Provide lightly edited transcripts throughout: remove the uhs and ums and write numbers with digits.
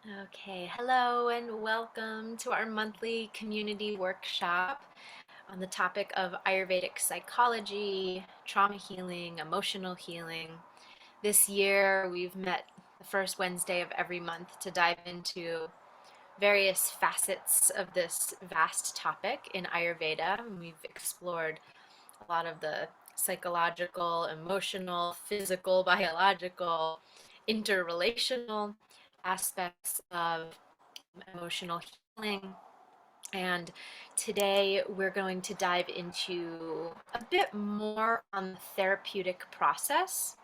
Okay, hello and welcome to our monthly community workshop on the topic of Ayurvedic psychology, trauma healing, emotional healing. This year we've met the first Wednesday of every month to dive into various facets of this vast topic in Ayurveda. We've explored a lot of the psychological, emotional, physical, biological, interrelational aspects of emotional healing. And today we're going to dive into a bit more on the therapeutic process,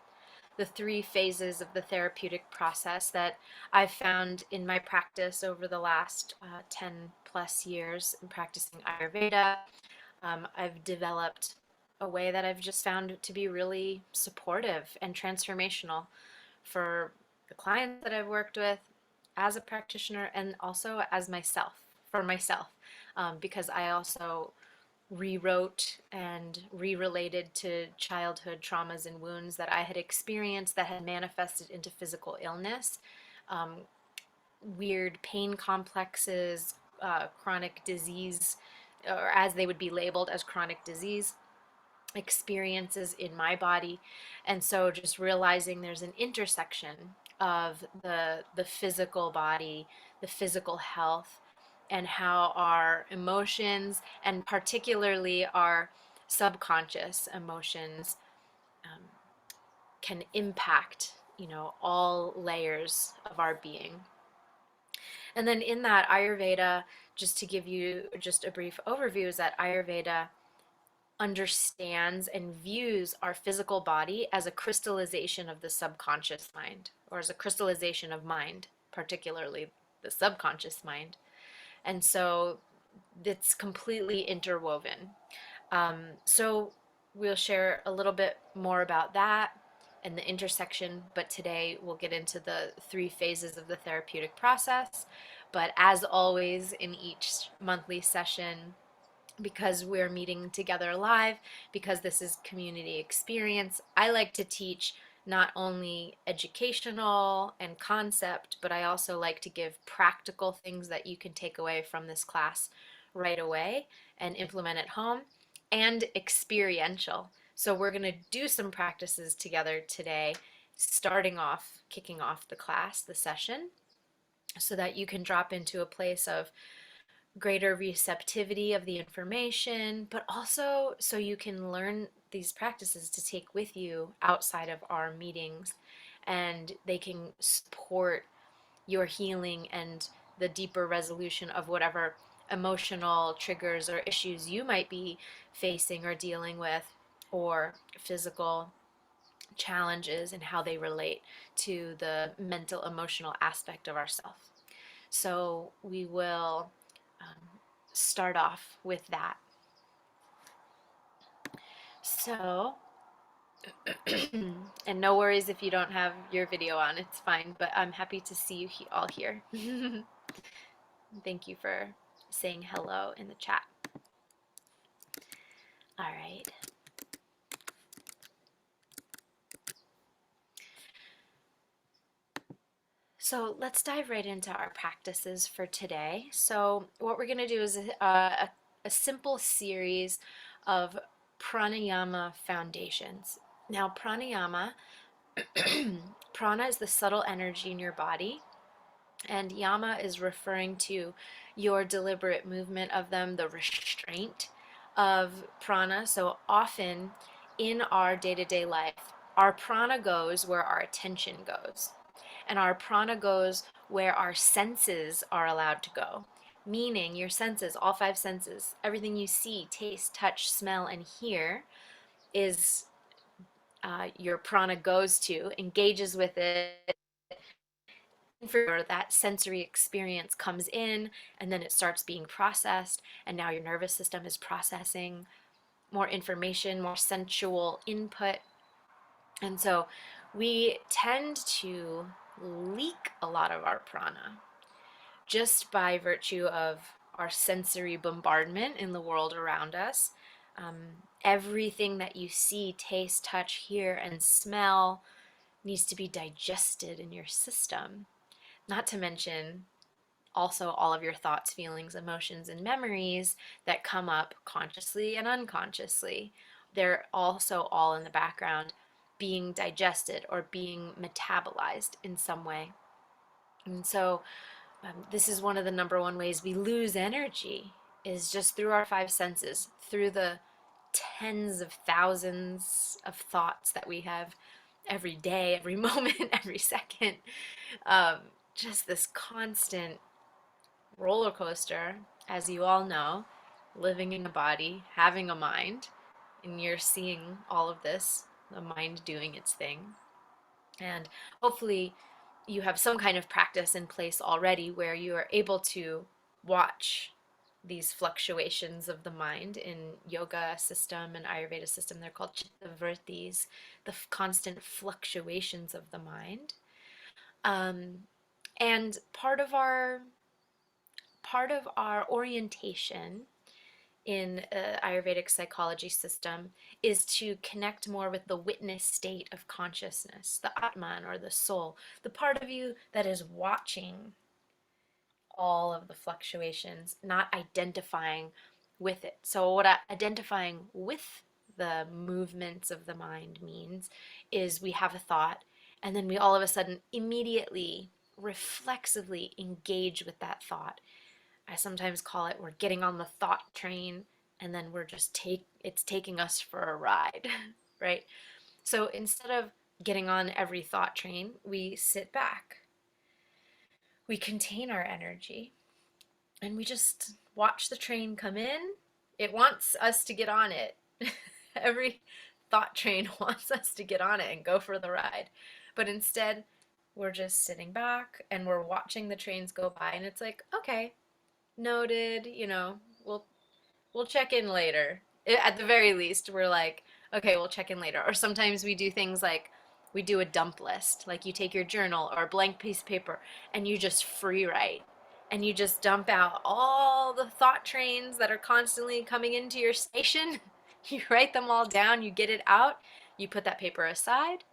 the three phases of the therapeutic process that I've found in my practice over the last 10 plus years in practicing Ayurveda. I've developed a way that I've just found to be really supportive and transformational for the clients that I've worked with as a practitioner and also as myself, for myself, because I also rewrote and re-related to childhood traumas and wounds that I had experienced that had manifested into physical illness, um, weird pain complexes, chronic disease, or as they would be labeled as chronic disease experiences in my body. And so just realizing there's an intersection of the physical body, the physical health, and how our emotions, and particularly our subconscious emotions, um, can impact, all layers of our being. And then in that Ayurveda, just to give you just a brief overview, is that Ayurveda understands and views our physical body as a crystallization of the subconscious mind, or as a crystallization of mind, particularly the subconscious mind. And so it's completely interwoven. So we'll share a little bit more about that and the intersection, but today we'll get into the three phases of the therapeutic process. But as always, in each monthly session, because we're meeting together live, because this is community experience, I like to teach not only educational and concept, but I also like to give practical things that you can take away from this class right away and implement at home, and experiential. So we're going to do some practices together today, starting off, kicking off the class, the session, so that you can drop into a place of greater receptivity of the information, but also so you can learn these practices to take with you outside of our meetings, and they can support your healing and the deeper resolution of whatever emotional triggers or issues you might be facing or dealing with, or physical challenges and how they relate to the mental emotional aspect of ourself. So we will start off with that. So, and no worries if you don't have your video on, it's fine, but I'm happy to see you all here. Thank you for saying hello in the chat. All right. So let's dive right into our practices for today. So what we're going to do is a simple series of pranayama foundations. Now, pranayama, prana is the subtle energy in your body, and yama is referring to your deliberate movement of them, the restraint of prana. So often in our day to day life, our prana goes where our attention goes, and our prana goes where our senses are allowed to go. Meaning, your senses, all five senses, everything you see, taste, touch, smell, and hear is your prana goes to, engages with it, for that sensory experience comes in, and then it starts being processed, and now your nervous system is processing more information, more sensual input. And so we tend to leak a lot of our prana just by virtue of our sensory bombardment in the world around us. um, Everything that you see, taste, touch, hear, and smell needs to be digested in your system. Not to mention also all of your thoughts, feelings, emotions, and memories that come up consciously and unconsciously. They're also all in the background being digested or being metabolized in some way. And so, this is one of the number one ways we lose energy is just through our five senses, through the tens of thousands of thoughts that we have every day, every moment, every second. Um, just this constant roller coaster, as you all know, living in a body, having a mind, and you're seeing all of this, the mind doing its thing. And hopefully, you have some kind of practice in place already where you are able to watch these fluctuations of the mind in yoga system and Ayurveda system. They're called chitta vrittis, the constant fluctuations of the mind. Um, and part of our orientation in Ayurvedic psychology system is to connect more with the witness state of consciousness, the Atman or the soul, the part of you that is watching all of the fluctuations, not identifying with it. So, what identifying with the movements of the mind means is we have a thought, and then we all of a sudden immediately, reflexively engage with that thought. I sometimes call it we're getting on the thought train and then it's taking us for a ride, right? So instead of getting on every thought train, we sit back. We contain our energy and we just watch the train come in. It wants us to get on it. Every thought train wants us to get on it and go for the ride. But instead, we're just sitting back and we're watching the trains go by and it's like, okay, noted, we'll check in later. At the very least, we're like, okay, we'll check in later. Or sometimes we do things like we do a dump list. Like you take your journal or a blank piece of paper and you just free write. And you just dump out all the thought trains that are constantly coming into your station. You write them all down, you get it out, you put that paper aside,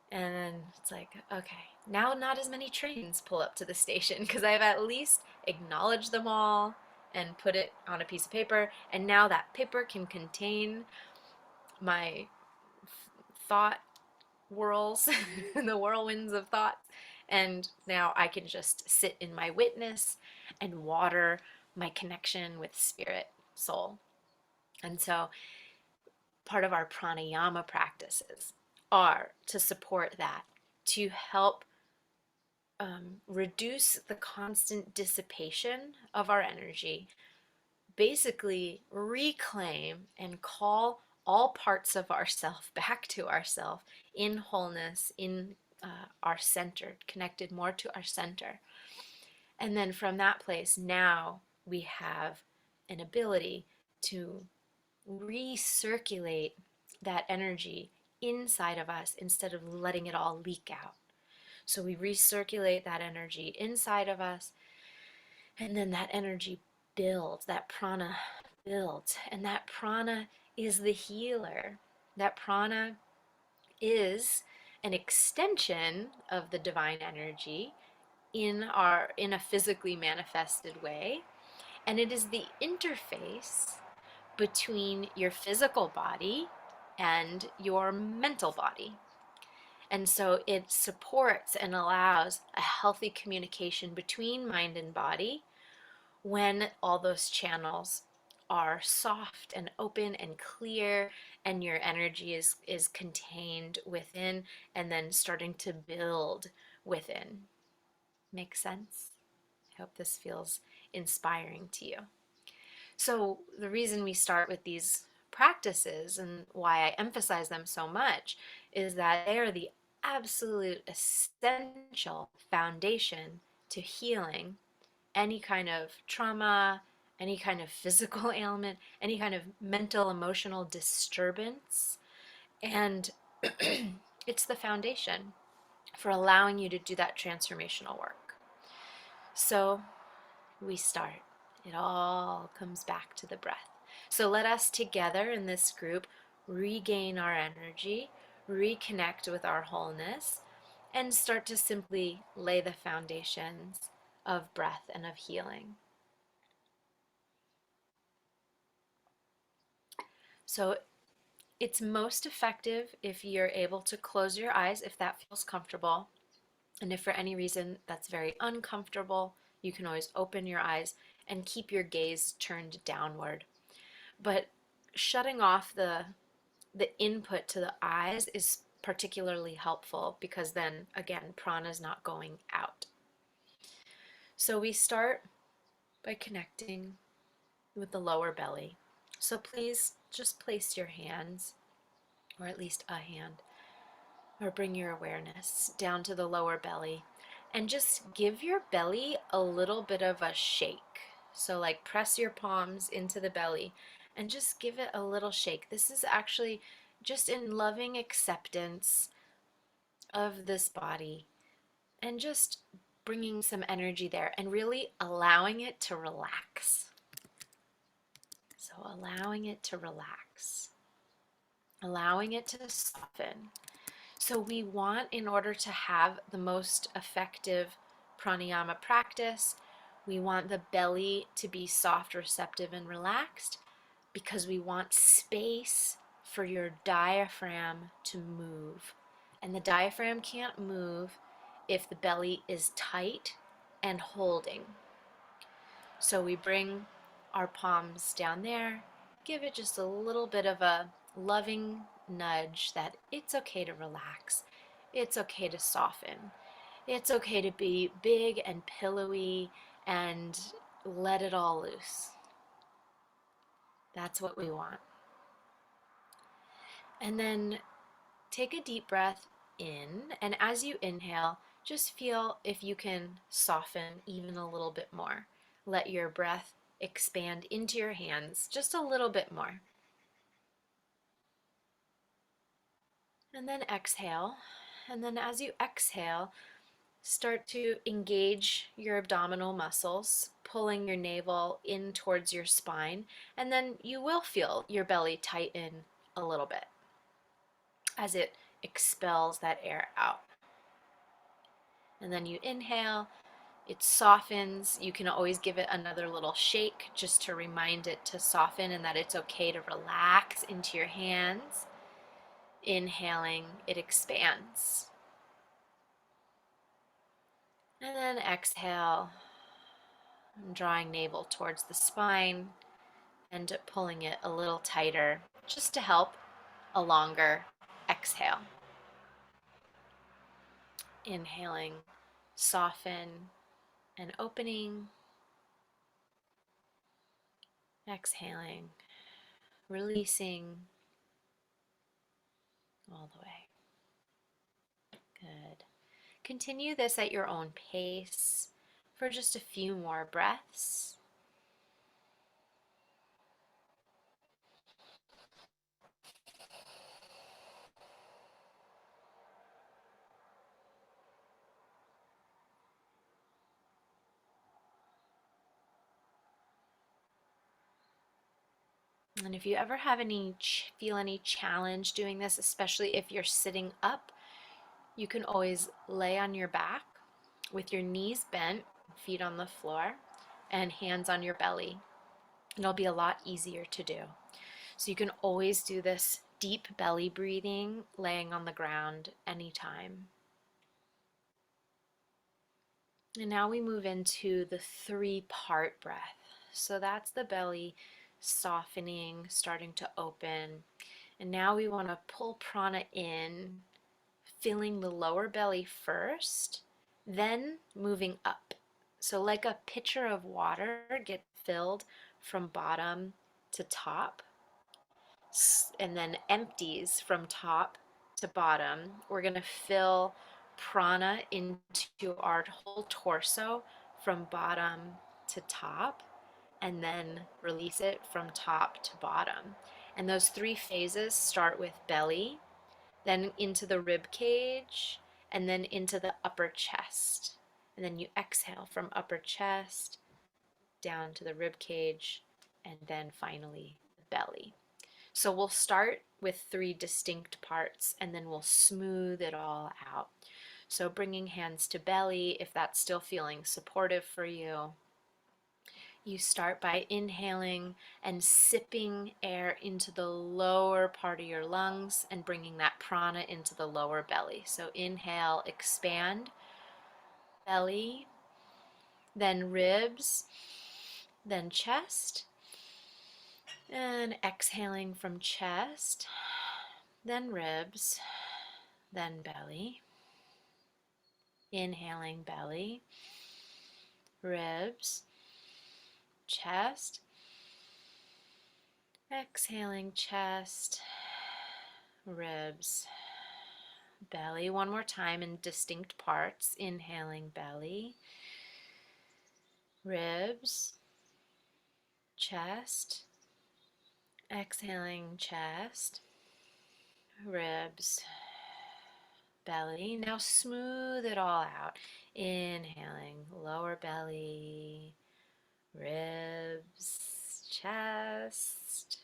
and then it's like, okay, now not as many trains pull up to the station because I've at least acknowledged them all and put it on a piece of paper. And now that paper can contain my thought whirls, the whirlwinds of thoughts. And now I can just sit in my witness and water my connection with spirit, soul. And so part of our pranayama practices are to support that, to help reduce the constant dissipation of our energy, basically reclaim and call all parts of ourself back to ourself in wholeness, in our center, connected more to our center. And then from that place, now we have an ability to recirculate that energy inside of us instead of letting it all leak out. So we recirculate that energy inside of us, and then that energy builds, that prana builds, and that prana is the healer. That prana is an extension of the divine energy in a physically manifested way, and it is the interface between your physical body and your mental body. And so it supports and allows a healthy communication between mind and body when all those channels are soft and open and clear and your energy is contained within and then starting to build within. Make sense? I hope this feels inspiring to you. So the reason we start with these practices and why I emphasize them so much is that they are the absolute essential foundation to healing any kind of trauma, any kind of physical ailment, any kind of mental, emotional disturbance. And it's the foundation for allowing you to do that transformational work. So we start. It all comes back to the breath. So let us together in this group regain our energy, reconnect with our wholeness, and start to simply lay the foundations of breath and of healing. So it's most effective if you're able to close your eyes if that feels comfortable. And if for any reason that's very uncomfortable, you can always open your eyes and keep your gaze turned downward. But shutting off the input to the eyes is particularly helpful because then again prana is not going out. So we start by connecting with the lower belly. So please just place your hands, or at least a hand, or bring your awareness down to the lower belly and just give your belly a little bit of a shake. So like press your palms into the belly and just give it a little shake. This is actually just in loving acceptance of this body and just bringing some energy there and really allowing it to relax. So allowing it to relax, allowing it to soften. So we want, in order to have the most effective pranayama practice, we want the belly to be soft, receptive, and relaxed because we want space for your diaphragm to move. And the diaphragm can't move if the belly is tight and holding. So we bring our palms down there, give it just a little bit of a loving nudge that it's okay to relax, it's okay to soften, it's okay to be big and pillowy and let it all loose. That's what we want. And then take a deep breath in, and as you inhale, just feel if you can soften even a little bit more. Let your breath expand into your hands just a little bit more. And then exhale. And then as you exhale, start to engage your abdominal muscles, pulling your navel in towards your spine. And then you will feel your belly tighten a little bit as it expels that air out. And then you inhale, it softens. You can always give it another little shake just to remind it to soften and that it's okay to relax into your hands. Inhaling, it expands. And then exhale, drawing navel towards the spine and pulling it a little tighter just to help a longer exhale. Inhaling, soften and opening. Exhaling, releasing all the way. Good. Continue this at your own pace for just a few more breaths. And if you ever have feel any challenge doing this, especially if you're sitting up, you can always lay on your back with your knees bent, feet on the floor, and hands on your belly. It'll be a lot easier to do. So you can always do this deep belly breathing, laying on the ground anytime. And now we move into the 3-part breath. So that's the belly softening, starting to open. And now we want to pull prana in, filling the lower belly first, then moving up. So like a pitcher of water gets filled from bottom to top and then empties from top to bottom. We're going to fill prana into our whole torso from bottom to top and then release it from top to bottom. And those 3 phases start with belly, then into the rib cage, and then into the upper chest. And then you exhale from upper chest down to the rib cage, and then finally the belly. So we'll start with 3 distinct parts and then we'll smooth it all out. So bringing hands to belly if that's still feeling supportive for you. You start by inhaling and sipping air into the lower part of your lungs and bringing that prana into the lower belly. So inhale, expand, belly, then ribs, then chest, and exhaling from chest, then ribs, then belly. Inhaling belly, ribs, chest, exhaling chest, ribs, belly. One more time in distinct parts. Inhaling belly, ribs, chest, exhaling chest, ribs, belly. Now smooth it all out. Inhaling lower belly, ribs, chest,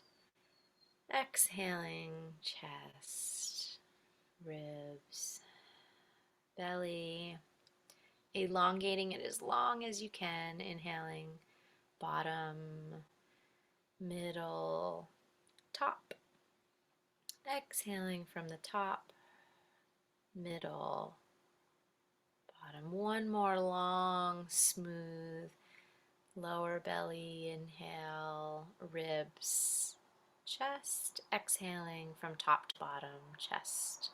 exhaling chest, ribs, belly. Elongating it as long as you can. Inhaling bottom, middle, top. Exhaling from the top, middle, bottom. One more long, smooth, lower belly. Inhale, ribs, chest. Exhaling from top to bottom, chest,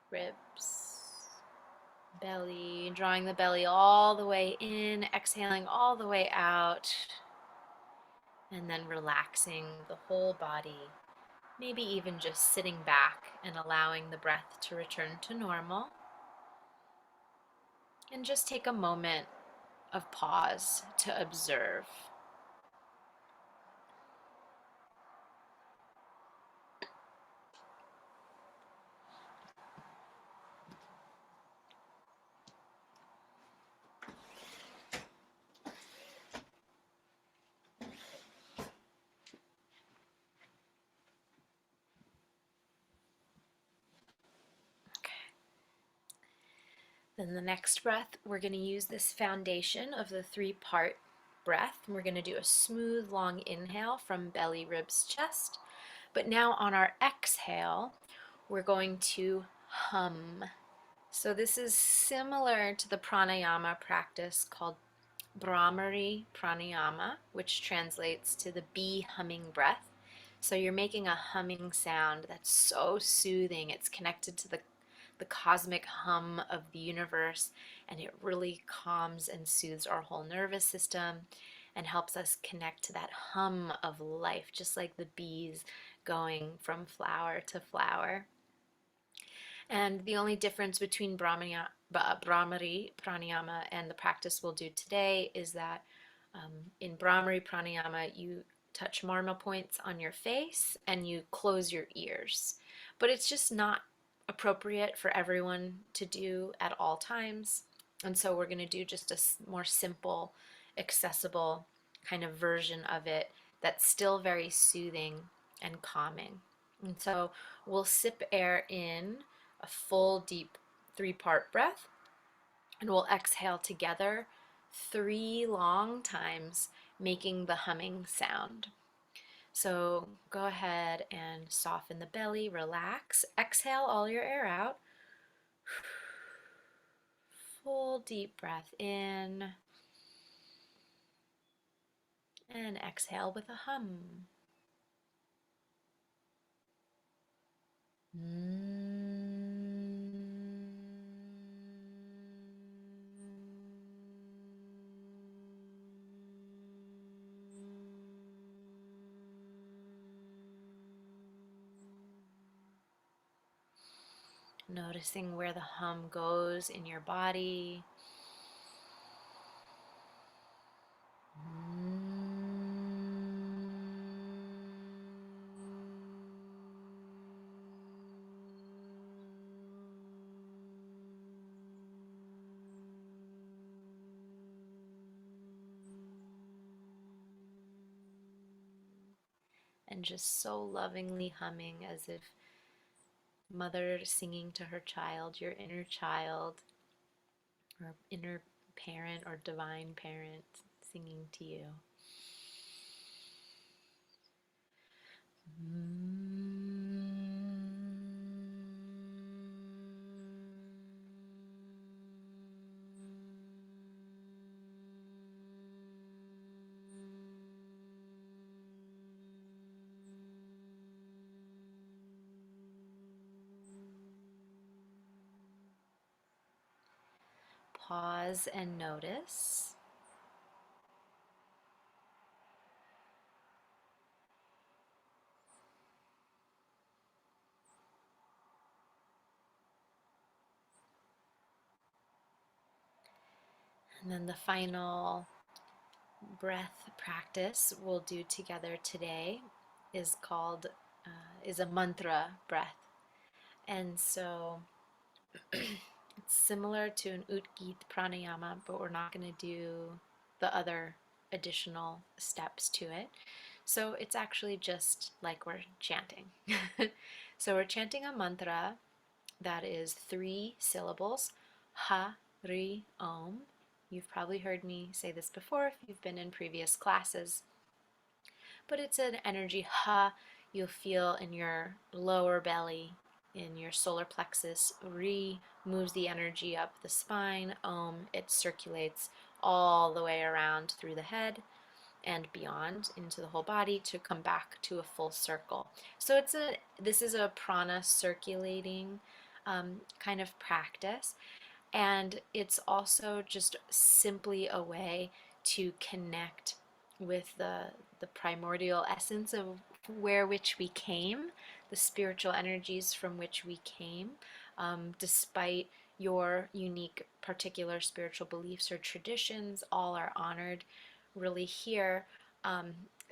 ribs, belly. Drawing the belly all the way in, exhaling all the way out, and then relaxing the whole body. Maybe even just sitting back and allowing the breath to return to normal. And just take a moment of pause to observe. Then the next breath, we're going to use this foundation of the 3-part breath. We're going to do a smooth, long inhale from belly, ribs, chest. But now on our exhale, we're going to hum. So this is similar to the pranayama practice called Brahmari pranayama, which translates to the bee humming breath. So you're making a humming sound that's so soothing. It's connected to the cosmic hum of the universe, and it really calms and soothes our whole nervous system and helps us connect to that hum of life, just like the bees going from flower to flower. And the only difference between Brahmari pranayama and the practice we'll do today is that in Brahmari pranayama, you touch marma points on your face and you close your ears. But it's just not appropriate for everyone to do at all times. And so we're going to do just a more simple, accessible kind of version of it that's still very soothing and calming. And so we'll sip air in a full, deep 3-part breath, and we'll exhale together 3 long times, making the humming sound. So go ahead and soften the belly, relax, exhale all your air out. Full deep breath in, and exhale with a hum. Noticing where the hum goes in your body. And just so lovingly humming as if mother singing to her child, your inner child, or inner parent or divine parent singing to you. Pause and notice. And then the final breath practice we'll do together today is called is a mantra breath. And so it's similar to an Utgit pranayama, but we're not going to do the other additional steps to it. So it's actually just like we're chanting. So we're chanting a mantra that is 3 syllables: Ha, Ri, Om. You've probably heard me say this before if you've been in previous classes, but it's an energy. Ha, you'll feel in your lower belly, in your solar plexus. Ri moves the energy up the spine. Om, it circulates all the way around through the head and beyond into the whole body to come back to a full circle. So this is a prana circulating kind of practice, and it's also just simply a way to connect with the primordial essence of which we came, the spiritual energies from which we came, despite your unique particular spiritual beliefs or traditions, all are honored really here.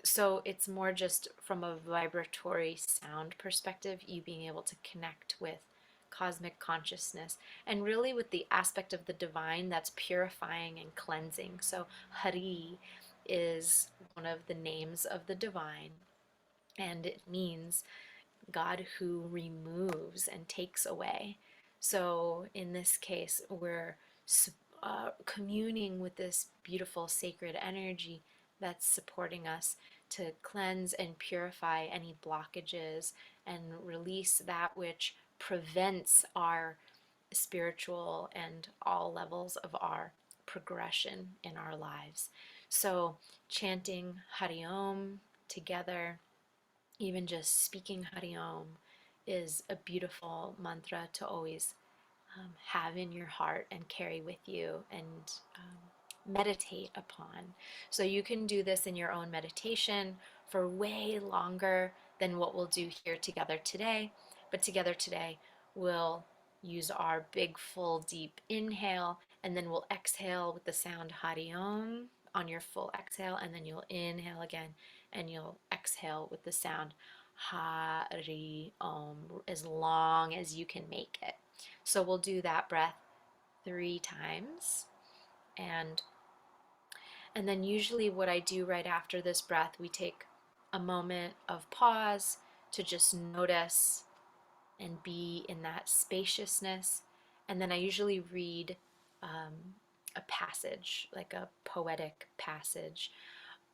So it's more just from a vibratory sound perspective, you being able to connect with cosmic consciousness and really with the aspect of the divine that's purifying and cleansing. So Hari is one of the names of the divine, and it means God who removes and takes away. So in this case, we're communing with this beautiful sacred energy that's supporting us to cleanse and purify any blockages and release that which prevents our spiritual and all levels of our progression in our lives. So chanting Hari Om together, even just speaking Hari Om, is a beautiful mantra to always have in your heart and carry with you and meditate upon. So you can do this in your own meditation for way longer than what we'll do here together today. But together today, we'll use our big, full, deep inhale, and then we'll exhale with the sound Hari Om on your full exhale, and then you'll inhale again, and you'll exhale with the sound Hari Om as long as you can make it. So we'll do that breath 3 times, and then usually what I do right after this breath, we take a moment of pause to just notice and be in that spaciousness, and then I usually read a passage, like a poetic passage.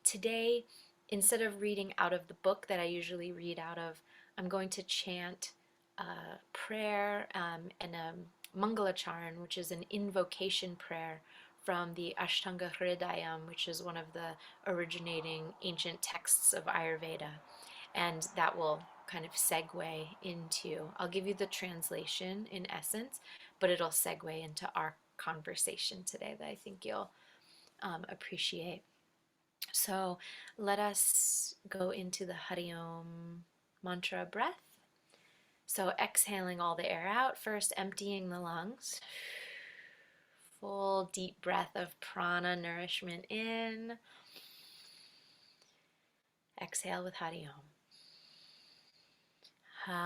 Today, instead of reading out of the book that I usually read out of, I'm going to chant a prayer and a Mangalacharan, which is an invocation prayer from the Ashtanga Hridayam, which is one of the originating ancient texts of Ayurveda. And that will kind of segue into, I'll give you the translation in essence, but it'll segue into our conversation today that I think you'll appreciate. So let us go into the Hari Om mantra breath. So exhaling all the air out, first emptying the lungs. Full deep breath of prana nourishment in. Exhale with Hari Om. Hari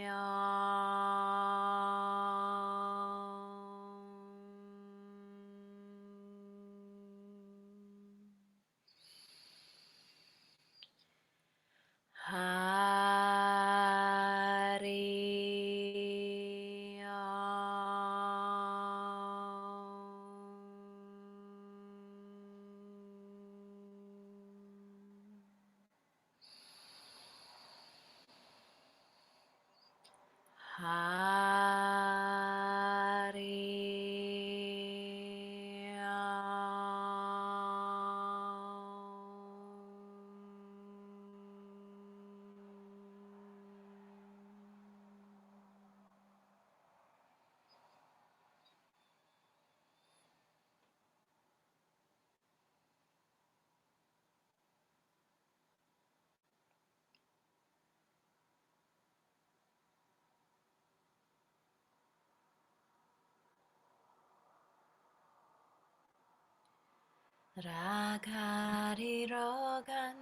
Om. Hari Ragari Rogan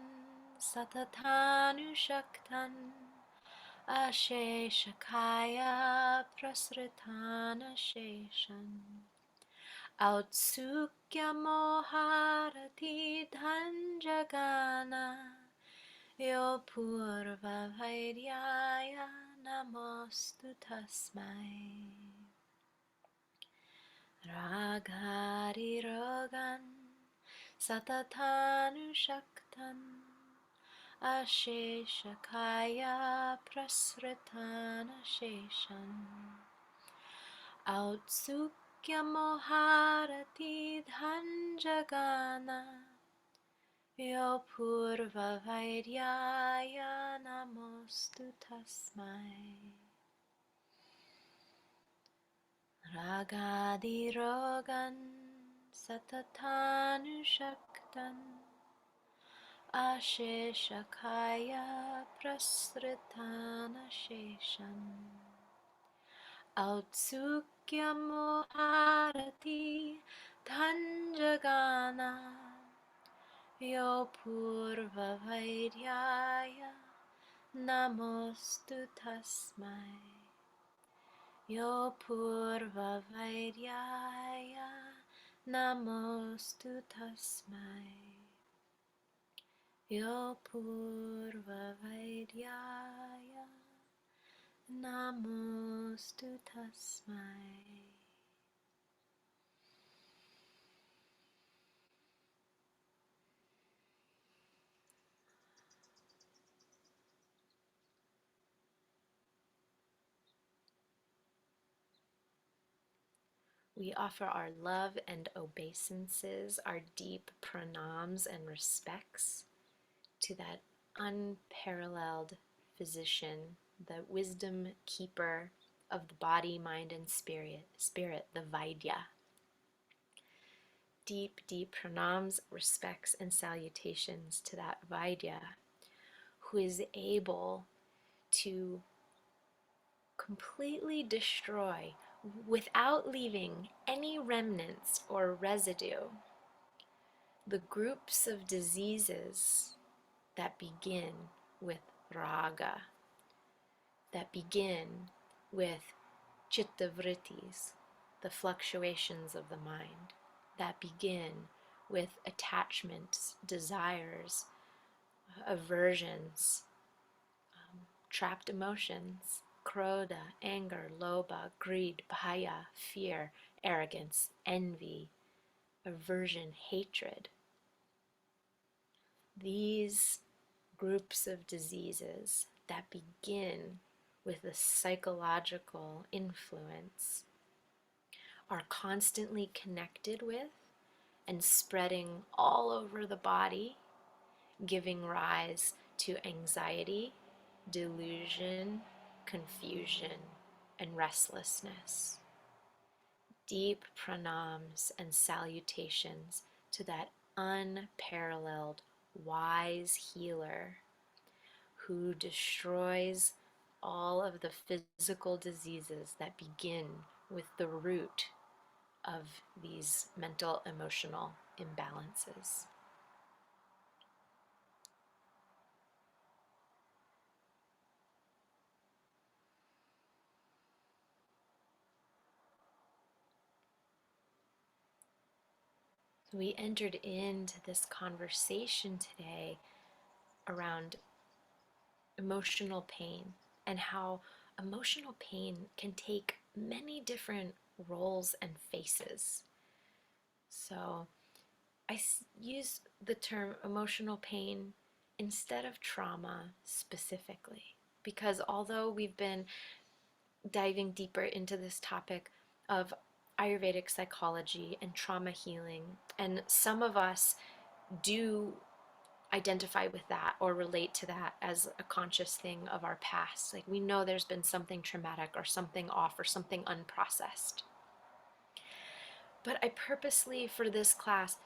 Satatanu Shaktan Asheshakaya Prasritana Sheshan Autsukya Moharati Dhanjagana Yo Purva Vairyaya Namostu Tasmai Ragari Rogan Satatanu Shaktan Asheshakaya Prasritana Sheshan Autsukya Moharati Dhanjagana Yo Purva Vairyaya Namostu Tasmai Ragadi Rogan Satatanu Shaktan Asheshakaya Prasritana Sheshan Autsukya Moharati Dhanjagana Yo Purva Vairyaya Namostu Tasmai Yo Purva Vairyaya Namostu Tasmai Yo Purva Vairyaya Namostu Tasmai. We offer our love and obeisances, our deep pranams and respects to that unparalleled physician, the wisdom keeper of the body, mind, and spirit, the Vaidya. Deep, deep pranams, respects, and salutations to that Vaidya who is able to completely destroy, without leaving any remnants or residue, the groups of diseases that begin with raga, that begin with chittavrittis, the fluctuations of the mind, that begin with attachments, desires, aversions, trapped emotions, krodha, anger, lobha, greed, bhaya, fear, arrogance, envy, aversion, hatred. These groups of diseases that begin with a psychological influence are constantly connected with and spreading all over the body, giving rise to anxiety, delusion, confusion, and restlessness. Deep pranams and salutations to that unparalleled, wise healer who destroys all of the physical diseases that begin with the root of these mental emotional imbalances. So we entered into this conversation today around emotional pain and how emotional pain can take many different roles and faces. So I use the term emotional pain instead of trauma specifically, because although we've been diving deeper into this topic of Ayurvedic psychology and trauma healing. And some of us do identify with that or relate to that as a conscious thing of our past. Like we know there's been something traumatic or something off or something unprocessed. But I purposely, for this class,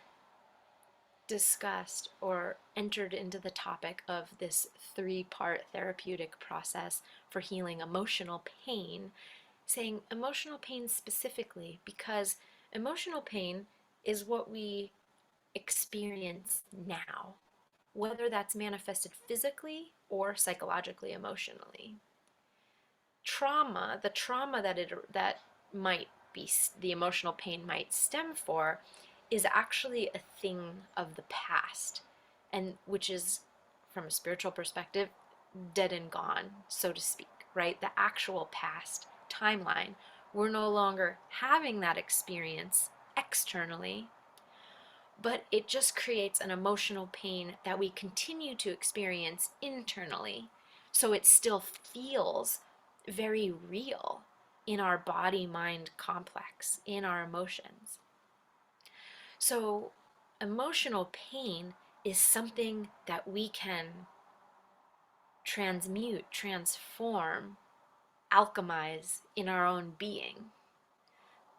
discussed or entered into the topic of this three-part therapeutic process for healing emotional pain, saying emotional pain specifically because emotional pain is what we experience now, whether that's manifested physically or psychologically, emotionally. Trauma, the trauma that might be the emotional pain might stem for, is actually a thing of the past, and which is, from a spiritual perspective, dead and gone, so to speak, right? The actual past timeline. We're no longer having that experience externally, but it just creates an emotional pain that we continue to experience internally. So it still feels very real in our body mind complex, in our emotions. So emotional pain is something that we can transmute, transform, alchemize in our own being.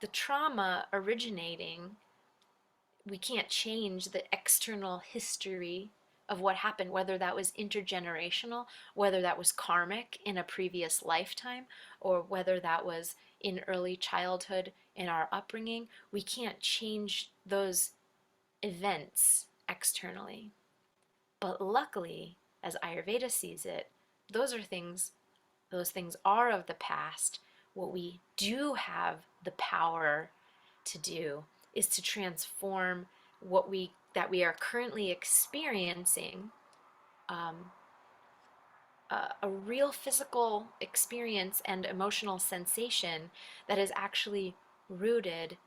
The trauma originating, we can't change the external history of what happened, whether that was intergenerational, whether that was karmic in a previous lifetime, or whether that was in early childhood in our upbringing. We can't change those events externally. But luckily, as Ayurveda sees it, those are things, those things are of the past. What we do have the power to do is to transform what we that we are currently experiencing, um, a real physical experience and emotional sensation that is actually rooted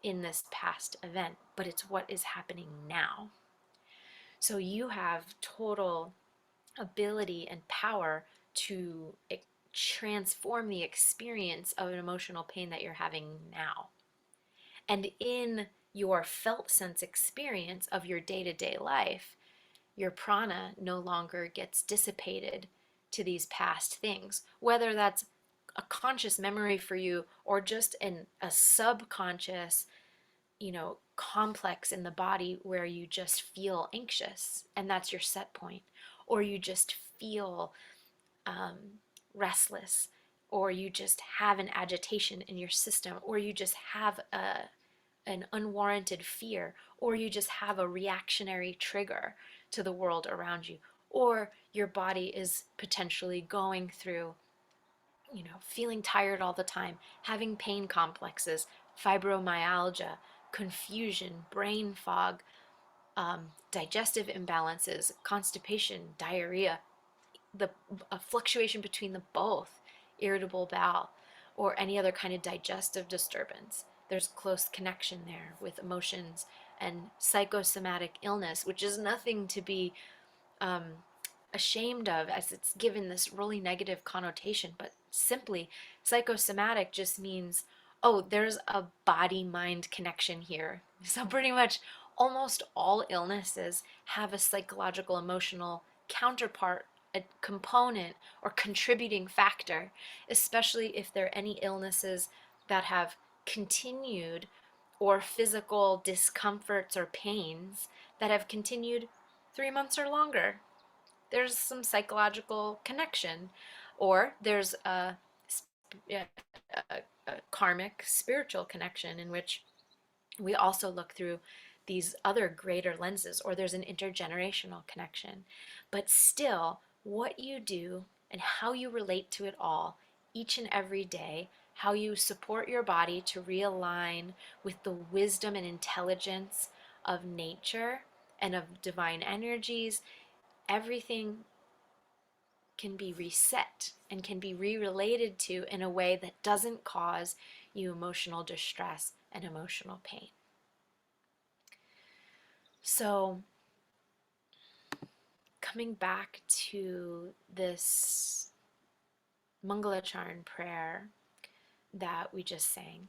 in this past event, but it's what is happening now. So you have total ability and power to transform the experience of an emotional pain that you're having now. And in your felt sense experience of your day to day life, your prana no longer gets dissipated to these past things, whether that's a conscious memory for you or just a subconscious, complex in the body where you just feel anxious and that's your set point, or you just feel um, restless, or you just have an agitation in your system, or you just have an unwarranted fear, or you just have a reactionary trigger to the world around you, or your body is potentially going through, feeling tired all the time, having pain complexes, fibromyalgia, confusion, brain fog, digestive imbalances, constipation, diarrhea, the fluctuation between the both, irritable bowel, or any other kind of digestive disturbance. There's close connection there with emotions and psychosomatic illness, which is nothing to be um, ashamed of, as it's given this really negative connotation, but simply psychosomatic just means, oh, there's a body mind connection here. So pretty much almost all illnesses have a psychological emotional counterpart, a component or contributing factor, especially if there are any illnesses that have continued, or physical discomforts or pains that have continued 3 months or longer. There's some psychological connection, or there's yeah, a karmic spiritual connection in which we also look through these other greater lenses, or there's an intergenerational connection. But still, what you do and how you relate to it all each and every day, how you support your body to realign with the wisdom and intelligence of nature and of divine energies, everything can be reset and can be re-related to in a way that doesn't cause you emotional distress and emotional pain. So coming back to this Mangalacharn prayer that we just sang.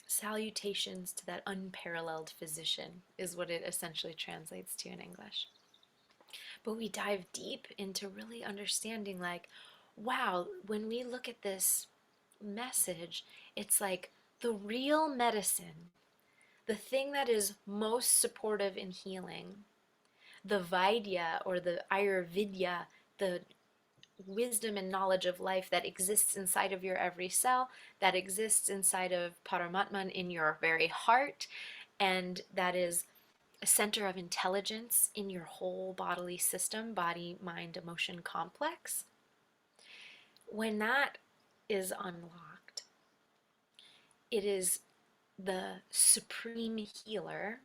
Salutations to that unparalleled physician is what it essentially translates to in English. But we dive deep into really understanding, like, wow, when we look at this message, it's like the real medicine, the thing that is most supportive in healing, the Vaidya or the Ayurveda, the wisdom and knowledge of life that exists inside of your every cell, that exists inside of Paramatman in your very heart, and that is a center of intelligence in your whole bodily system, body, mind, emotion complex. When that is unlocked, it is the supreme healer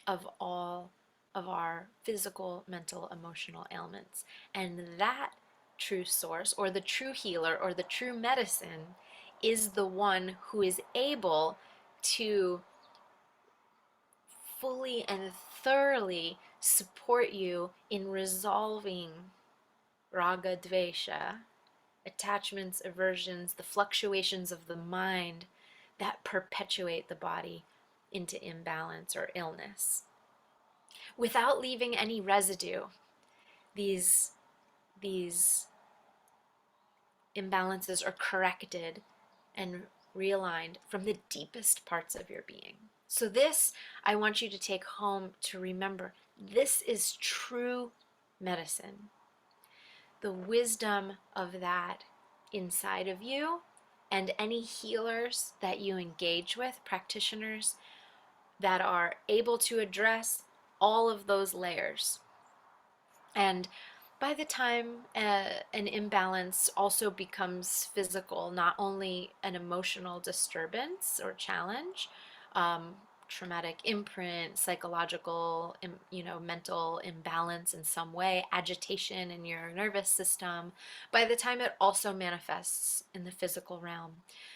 of all of our physical, mental, emotional ailments. And that true source, or the true healer, or the true medicine, is the one who is able to fully and thoroughly support you in resolving raga, dvesha, attachments, aversions, the fluctuations of the mind that perpetuate the body into imbalance or illness, without leaving any residue. These imbalances are corrected and realigned from the deepest parts of your being. So this, I want you to take home to remember, this is true medicine. The wisdom of that inside of you, and any healers that you engage with, practitioners that are able to address all of those layers. And by the time an imbalance also becomes physical, not only an emotional disturbance or challenge, traumatic imprint, psychological, mental imbalance in some way, agitation in your nervous system, by the time it also manifests in the physical realm,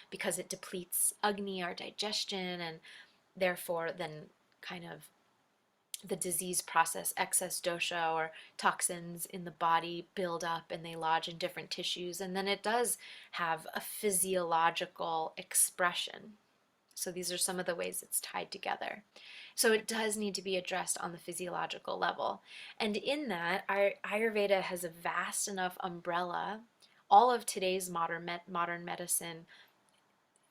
because it depletes Agni, our digestion, and therefore then kind of the disease process, excess dosha or toxins in the body build up and they lodge in different tissues, and then it does have a physiological expression. So these are some of the ways it's tied together. So it does need to be addressed on the physiological level. And in that, our Ayurveda has a vast enough umbrella. All of today's modern medicine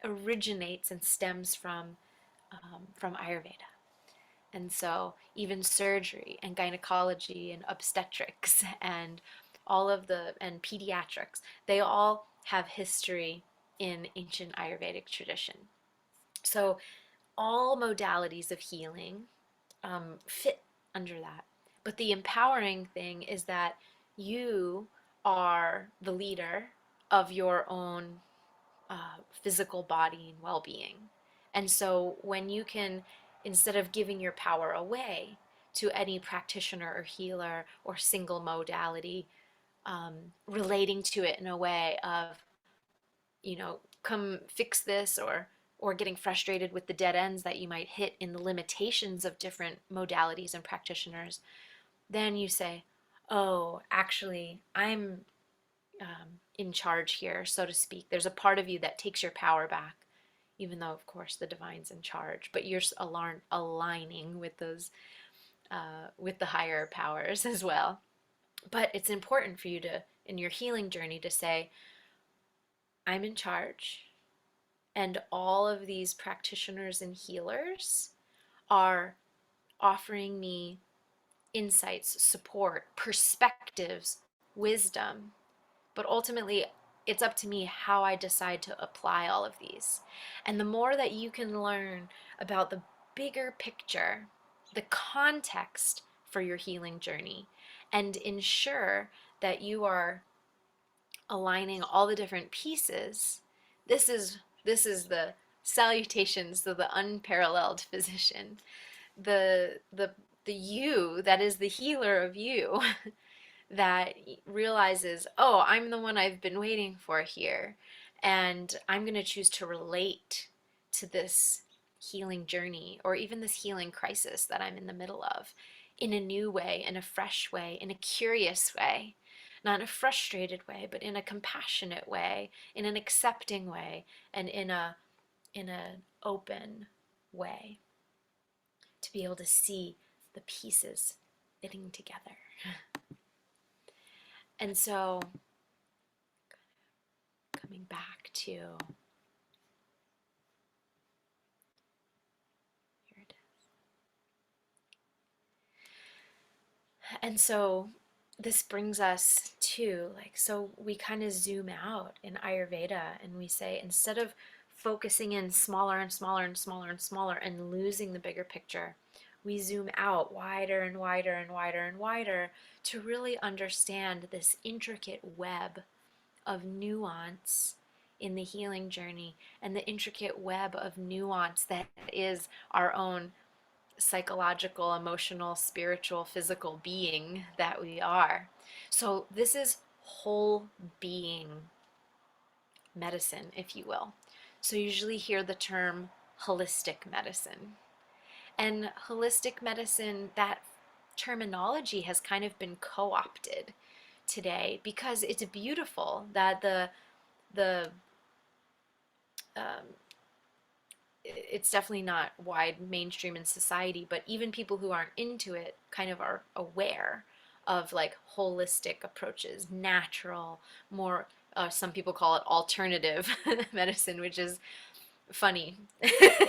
originates and stems from Ayurveda. And so even surgery and gynecology and obstetrics and and pediatrics, they all have history in ancient Ayurvedic tradition. So all modalities of healing fit under that. But the empowering thing is that you are the leader of your own physical body and well-being. And so when you can, instead of giving your power away to any practitioner or healer or single modality, relating to it in a way of, come fix this, or getting frustrated with the dead ends that you might hit in the limitations of different modalities and practitioners, then you say, oh, actually, I'm in charge here, so to speak. There's a part of you that takes your power back, even though, of course, the divine's in charge, but you're aligning with those, with the higher powers as well. But it's important for you to, in your healing journey, to say, I'm in charge, and all of these practitioners and healers are offering me insights, support, perspectives, wisdom. But ultimately, it's up to me how I decide to apply all of these. And the more that you can learn about the bigger picture, the context for your healing journey, and ensure that you are aligning all the different pieces, this is the salutations to the unparalleled physician, the you that is the healer of you, that realizes, oh, I'm the one I've been waiting for here, and I'm going to choose to relate to this healing journey, or even this healing crisis that I'm in the middle of, in a new way, in a fresh way, in a curious way, not in a frustrated way, but in a compassionate way, in an accepting way, and in an open way, to be able to see the pieces fitting together. And so, coming back to, here it is. And so this brings us to, like, so we kind of zoom out in Ayurveda and we say, instead of focusing in smaller and smaller and smaller and smaller and losing the bigger picture, we zoom out wider and wider and wider and wider to really understand this intricate web of nuance in the healing journey, and the intricate web of nuance that is our own psychological, emotional, spiritual, physical being that we are. So this is whole being medicine, if you will. So you usually hear the term holistic medicine. And holistic medicine, that terminology has kind of been co-opted today because it's beautiful that the um, it's definitely not wide mainstream in society, but even people who aren't into it kind of are aware of like holistic approaches, natural, more, some people call it alternative medicine, which is funny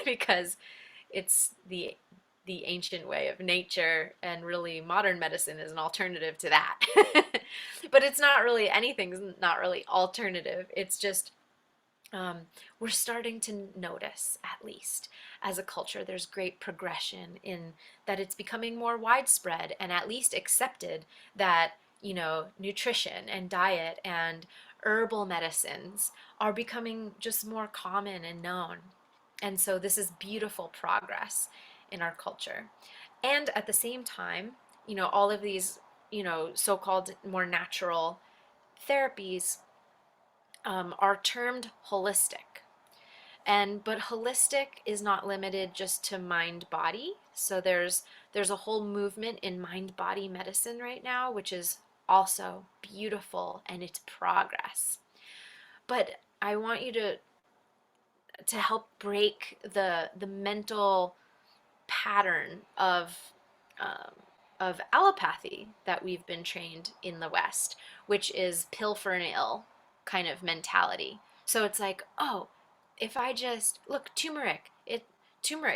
because it's the ancient way of nature, and really modern medicine is an alternative to that. But it's not really, anything's not really alternative. It's just um, we're starting to notice, at least as a culture, there's great progression in that it's becoming more widespread and at least accepted that, you know, nutrition and diet and herbal medicines are becoming just more common and known. And so this is beautiful progress in our culture. And at the same time, you know, all of these, you know, so-called more natural therapies are termed holistic. But holistic is not limited just to mind body. So there's a whole movement in mind body medicine right now, which is also beautiful, and it's progress. But I want you to help break the mental pattern um, of allopathy that we've been trained in the West, which is pill for an ill kind of mentality. So it's like, oh, if I just look, turmeric,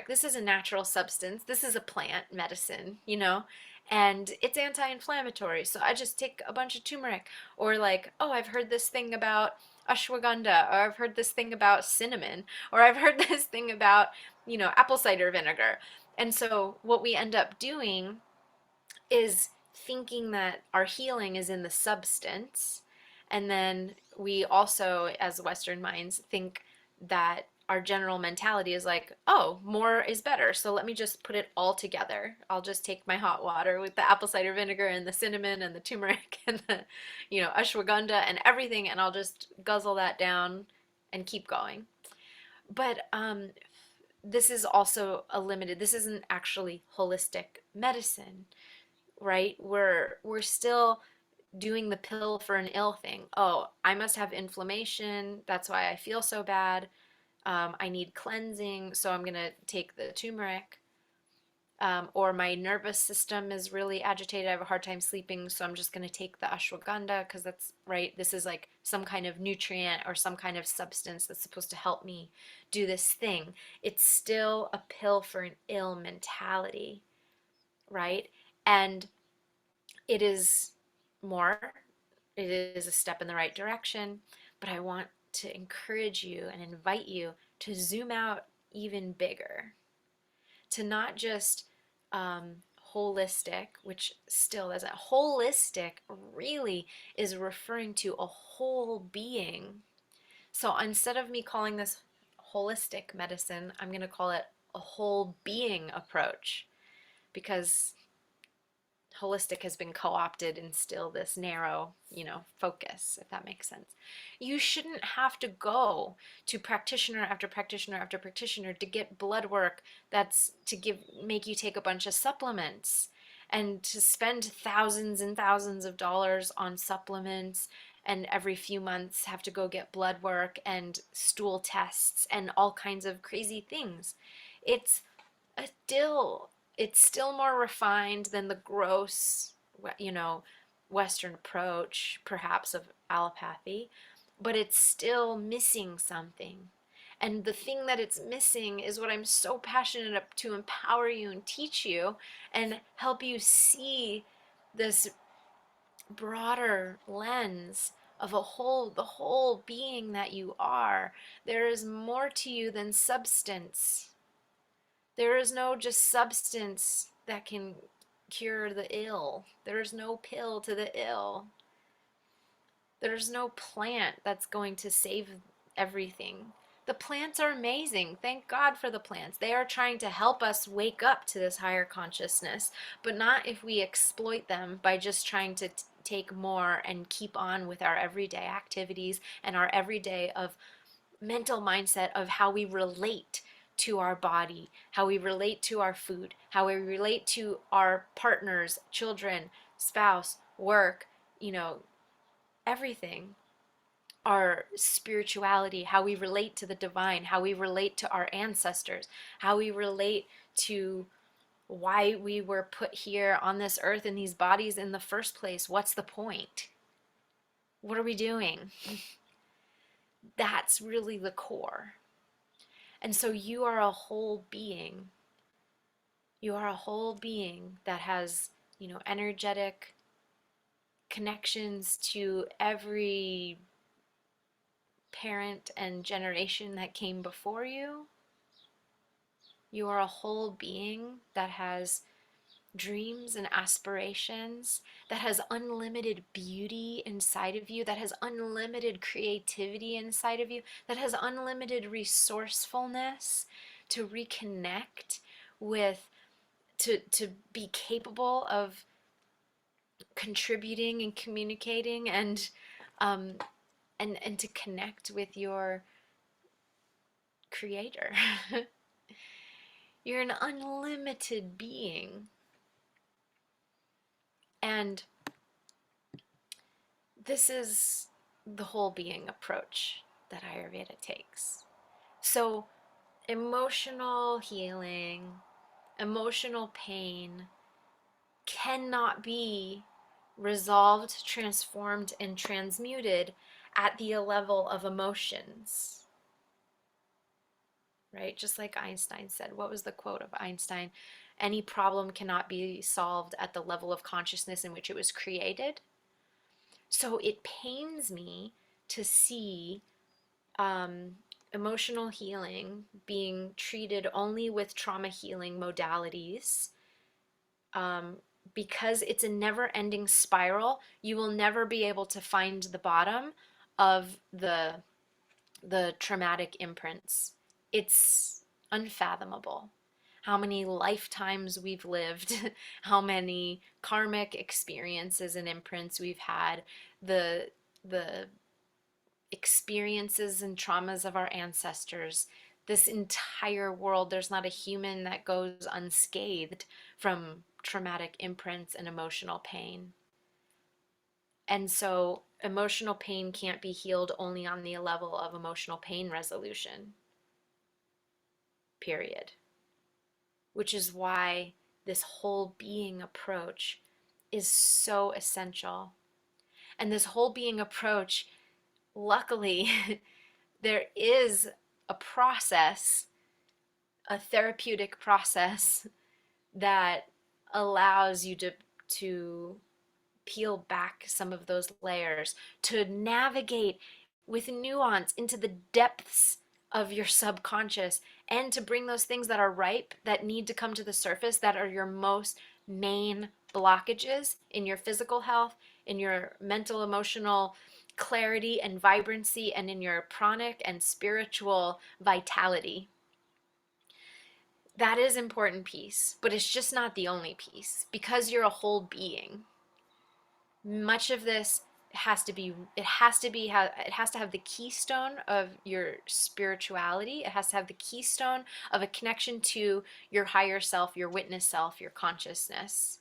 this is a natural substance. This is a plant medicine, you know, and it's anti-inflammatory. So I just take a bunch of turmeric. Or like, oh, I've heard this thing about ashwagandha, or I've heard this thing about cinnamon, or I've heard this thing about, you know, apple cider vinegar. And so what we end up doing is thinking that our healing is in the substance. And then we also, as Western minds, think that our general mentality is like, oh, more is better. So let me just put it all together. I'll just take my hot water with the apple cider vinegar and the cinnamon and the turmeric and the, you know, ashwagandha and everything, and I'll just guzzle that down and keep going. But this is also this isn't actually holistic medicine, right? We're still doing the pill for an ill thing. Oh, I must have inflammation. That's why I feel so bad. I need cleansing, so I'm gonna take the turmeric. Or my nervous system is really agitated. I have a hard time sleeping, so I'm just gonna take the ashwagandha because that's right. This is like some kind of nutrient or some kind of substance that's supposed to help me do this thing. It's still a pill for an ill mentality, right? And it is more, it is a step in the right direction, but I want to encourage you and invite you to zoom out even bigger, to not just holistic, which still is a holistic, really is referring to a whole being. So instead of me calling this holistic medicine, I'm going to call it a whole being approach, because holistic has been co-opted in still this narrow, you know, focus, if that makes sense. You shouldn't have to go to practitioner after practitioner after practitioner to get blood work that's to make you take a bunch of supplements and to spend thousands and thousands of dollars on supplements, and every few months have to go get blood work and stool tests and all kinds of crazy things. It's still it's still more refined than the gross, Western approach, perhaps, of allopathy, but it's still missing something. And the thing that it's missing is what I'm so passionate to empower you and teach you and help you see this broader lens of the whole being that you are. There is more to you than substance. There is no just substance that can cure the ill. There's no pill to the ill. There's no plant that's going to save everything. The plants are amazing. Thank God for the plants. They are trying to help us wake up to this higher consciousness, but not if we exploit them by just trying to take more and keep on with our everyday activities and our everyday of mental mindset of how we relate to our body, how we relate to our food, how we relate to our partners, children, spouse, work, everything. Our spirituality, how we relate to the divine, how we relate to our ancestors, how we relate to why we were put here on this earth in these bodies in the first place. What's the point? What are we doing? That's really the core. And so you are a whole being. You are a whole being that has, energetic connections to every parent and generation that came before you. You are a whole being that has dreams and aspirations, that has unlimited beauty inside of you, that has unlimited creativity inside of you, that has unlimited resourcefulness to reconnect with, to be capable of contributing and communicating um, and to connect with your creator. You're an unlimited being. And this is the whole being approach that Ayurveda takes. So, emotional healing, emotional pain cannot be resolved, transformed, and transmuted at the level of emotions. Right? Just like Einstein said. What was the quote of Einstein? Any problem cannot be solved at the level of consciousness in which it was created. So it pains me to see emotional healing being treated only with trauma healing modalities, because it's a never-ending spiral. You will never be able to find the bottom of the traumatic imprints. It's unfathomable how many lifetimes we've lived, how many karmic experiences and imprints we've had, the experiences and traumas of our ancestors. This entire world, there's not a human that goes unscathed from traumatic imprints and emotional pain. And so emotional pain can't be healed only on the level of emotional pain resolution, period. Which is why this whole being approach is so essential. And this whole being approach, luckily, there is a process, a therapeutic process that allows you to peel back some of those layers, to navigate with nuance into the depths of your subconscious, and to bring those things that are ripe, that need to come to the surface, that are your most main blockages in your physical health, in your mental, emotional clarity and vibrancy, and in your pranic and spiritual vitality. That is important piece, but it's just not the only piece, because you're a whole being. Much of this has to have the keystone of your spirituality. It has to have the keystone of a connection to your higher self, your witness self, your consciousness.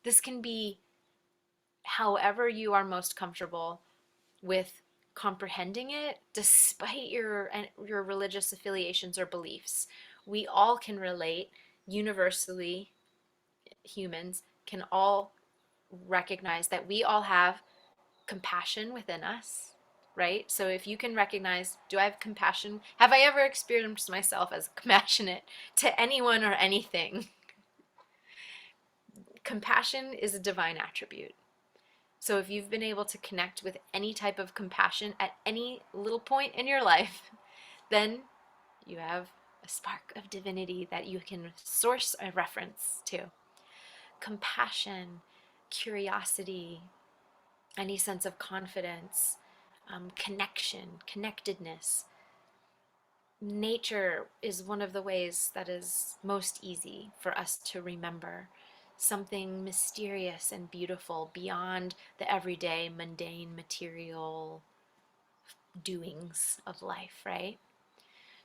This can be however you are most comfortable with comprehending it, despite your religious affiliations or beliefs. We all can relate universally. Humans can all recognize that we all have compassion within us, right? So if you can recognize, do I have compassion? Have I ever experienced myself as compassionate to anyone or anything? Compassion is a divine attribute. So if you've been able to connect with any type of compassion at any little point in your life, then you have a spark of divinity that you can source a reference to. Compassion, curiosity, any sense of confidence, connection, connectedness. Nature is one of the ways that is most easy for us to remember. Something mysterious and beautiful beyond the everyday, mundane, material doings of life, right?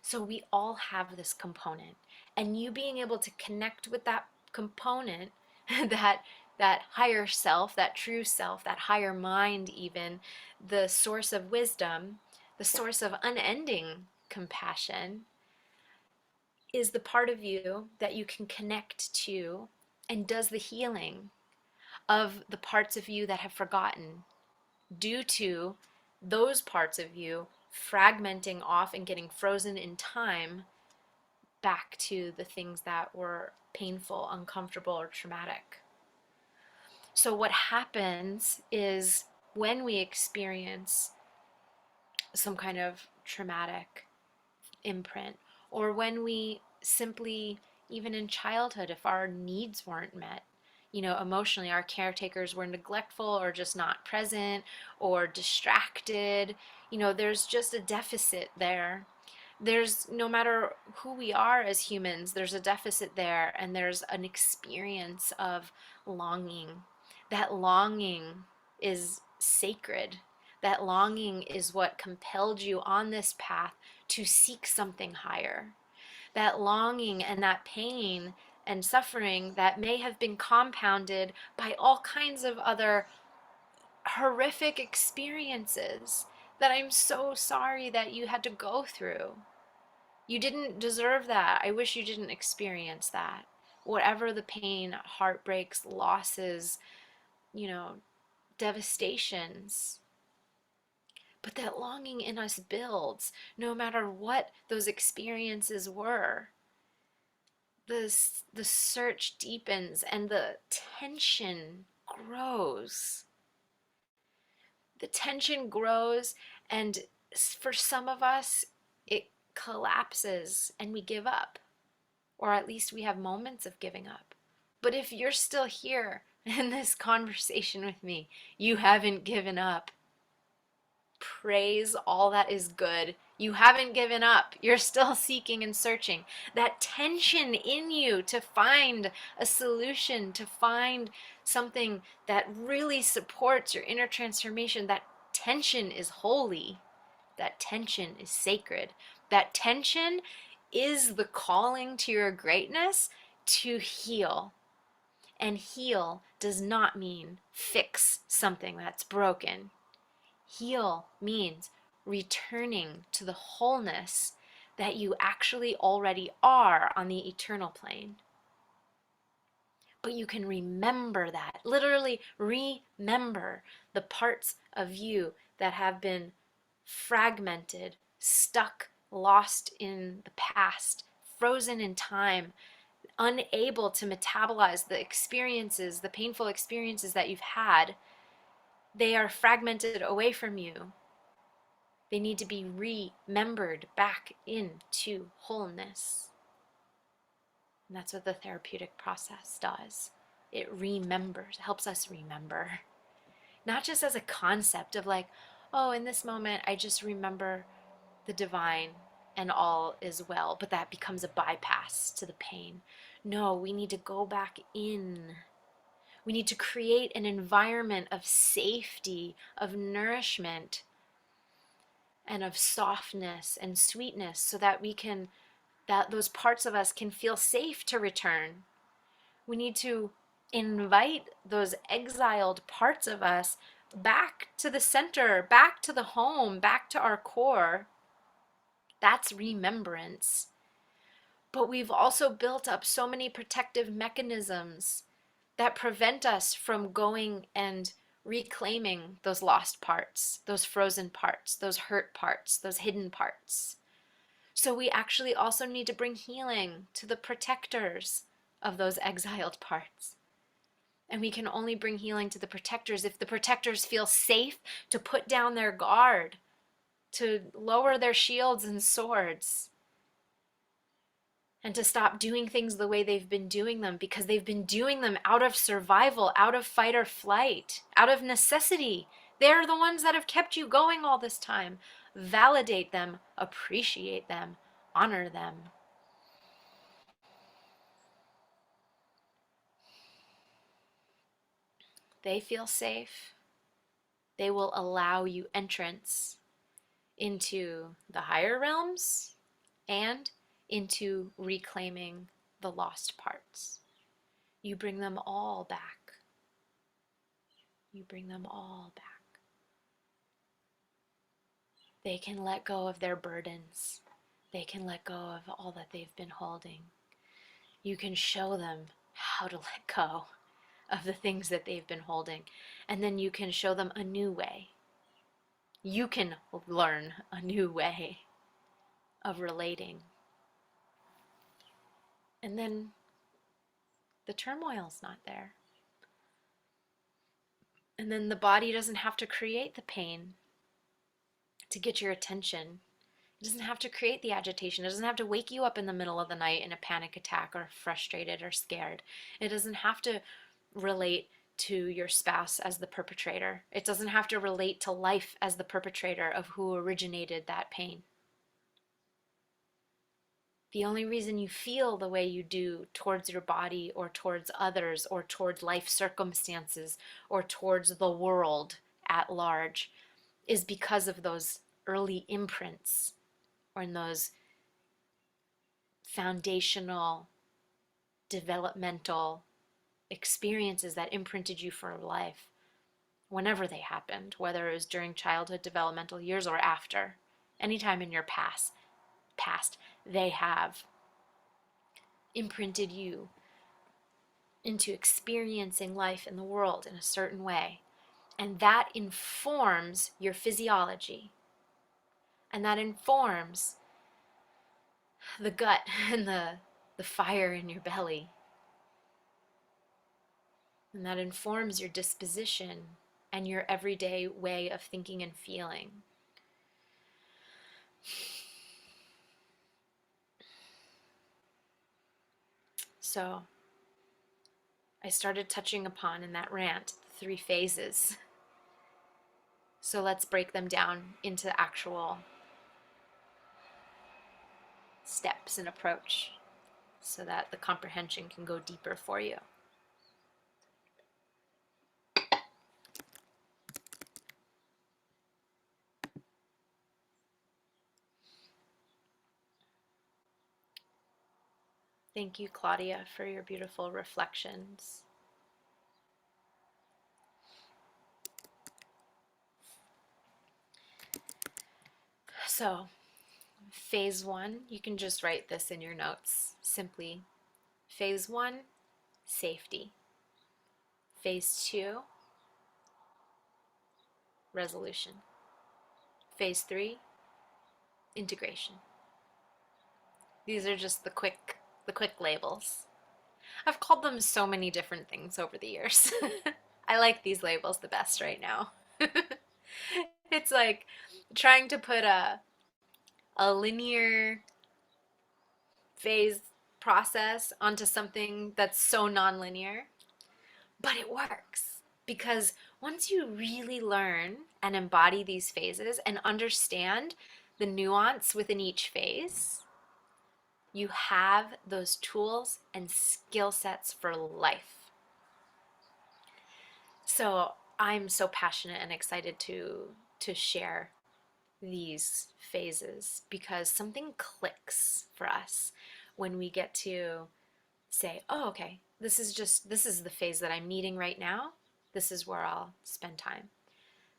So we all have this component, and you being able to connect with that component, that higher self, that true self, that higher mind, even the source of wisdom, the source of unending compassion, is the part of you that you can connect to and does the healing of the parts of you that have forgotten due to those parts of you fragmenting off and getting frozen in time back to the things that were painful, uncomfortable, or traumatic. So, what happens is when we experience some kind of traumatic imprint, or when we simply, even in childhood, if our needs weren't met, emotionally, our caretakers were neglectful or just not present or distracted, there's just a deficit there. There's, no matter who we are as humans, there's a deficit there, and there's an experience of longing. That longing is sacred. That longing is what compelled you on this path to seek something higher. That longing and that pain and suffering that may have been compounded by all kinds of other horrific experiences that I'm so sorry that you had to go through. You didn't deserve that. I wish you didn't experience that. Whatever the pain, heartbreaks, losses, you know, devastations. But that longing in us builds no matter what those experiences were. The search deepens and the tension grows. The tension grows, and for some of us, it collapses and we give up. Or at least we have moments of giving up. But if you're still here in this conversation with me, you haven't given up. Praise all that is good. You haven't given up. You're still seeking and searching. That tension in you to find a solution, to find something that really supports your inner transformation, that tension is holy. That tension is sacred. That tension is the calling to your greatness to heal. And heal does not mean fix something that's broken. Heal means returning to the wholeness that you actually already are on the eternal plane. But you can remember that, literally remember the parts of you that have been fragmented, stuck, lost in the past, frozen in time, unable to metabolize the experiences, the painful experiences that you've had. They are fragmented away from you. They need to be remembered back into wholeness. And that's what the therapeutic process does. It remembers, helps us remember. Not just as a concept of like, oh, in this moment, I just remember the divine and all is well, but that becomes a bypass to the pain. No, we need to go back in. We need to create an environment of safety, of nourishment, and of softness and sweetness so that that those parts of us can feel safe to return. We need to invite those exiled parts of us back to the center, back to the home, back to our core. That's remembrance. But we've also built up so many protective mechanisms that prevent us from going and reclaiming those lost parts, those frozen parts, those hurt parts, those hidden parts. So we actually also need to bring healing to the protectors of those exiled parts. And we can only bring healing to the protectors if the protectors feel safe to put down their guard, to lower their shields and swords, and to stop doing things the way they've been doing them, because they've been doing them out of survival, out of fight or flight, out of necessity. They're the ones that have kept you going all this time. Validate them, appreciate them, honor them. They feel safe. They will allow you entrance into the higher realms and into reclaiming the lost parts. You bring them all back. You bring them all back. They can let go of their burdens. They can let go of all that they've been holding. You can show them how to let go of the things that they've been holding. And then you can show them a new way. You can learn a new way of relating. And then the turmoil's not there. And then the body doesn't have to create the pain to get your attention. It doesn't have to create the agitation. It doesn't have to wake you up in the middle of the night in a panic attack or frustrated or scared. It doesn't have to relate to your spouse as the perpetrator. It doesn't have to relate to life as the perpetrator of who originated that pain. The only reason you feel the way you do towards your body or towards others or towards life circumstances or towards the world at large is because of those early imprints or in those foundational developmental experiences that imprinted you for life whenever they happened, whether it was during childhood developmental years or after, anytime in your past, they have imprinted you into experiencing life in the world in a certain way. And that informs your physiology. And that informs the gut and the fire in your belly. And that informs your disposition and your everyday way of thinking and feeling. So I started touching upon in that rant the 3 phases. So let's break them down into actual steps and approach so that the comprehension can go deeper for you. Thank you, Claudia, for your beautiful reflections. So, phase 1, you can just write this in your notes simply. Phase 1, safety. Phase 2, resolution. Phase 3, integration. These are just the quick labels. I've called them so many different things over the years. I like these labels the best right now. It's like trying to put a linear phase process onto something that's so nonlinear, but it works because once you really learn and embody these phases and understand the nuance within each phase, you have those tools and skill sets for life. So I'm so passionate and excited to share these phases because something clicks for us when we get to say, oh, okay, this is the phase that I'm needing right now. This is where I'll spend time.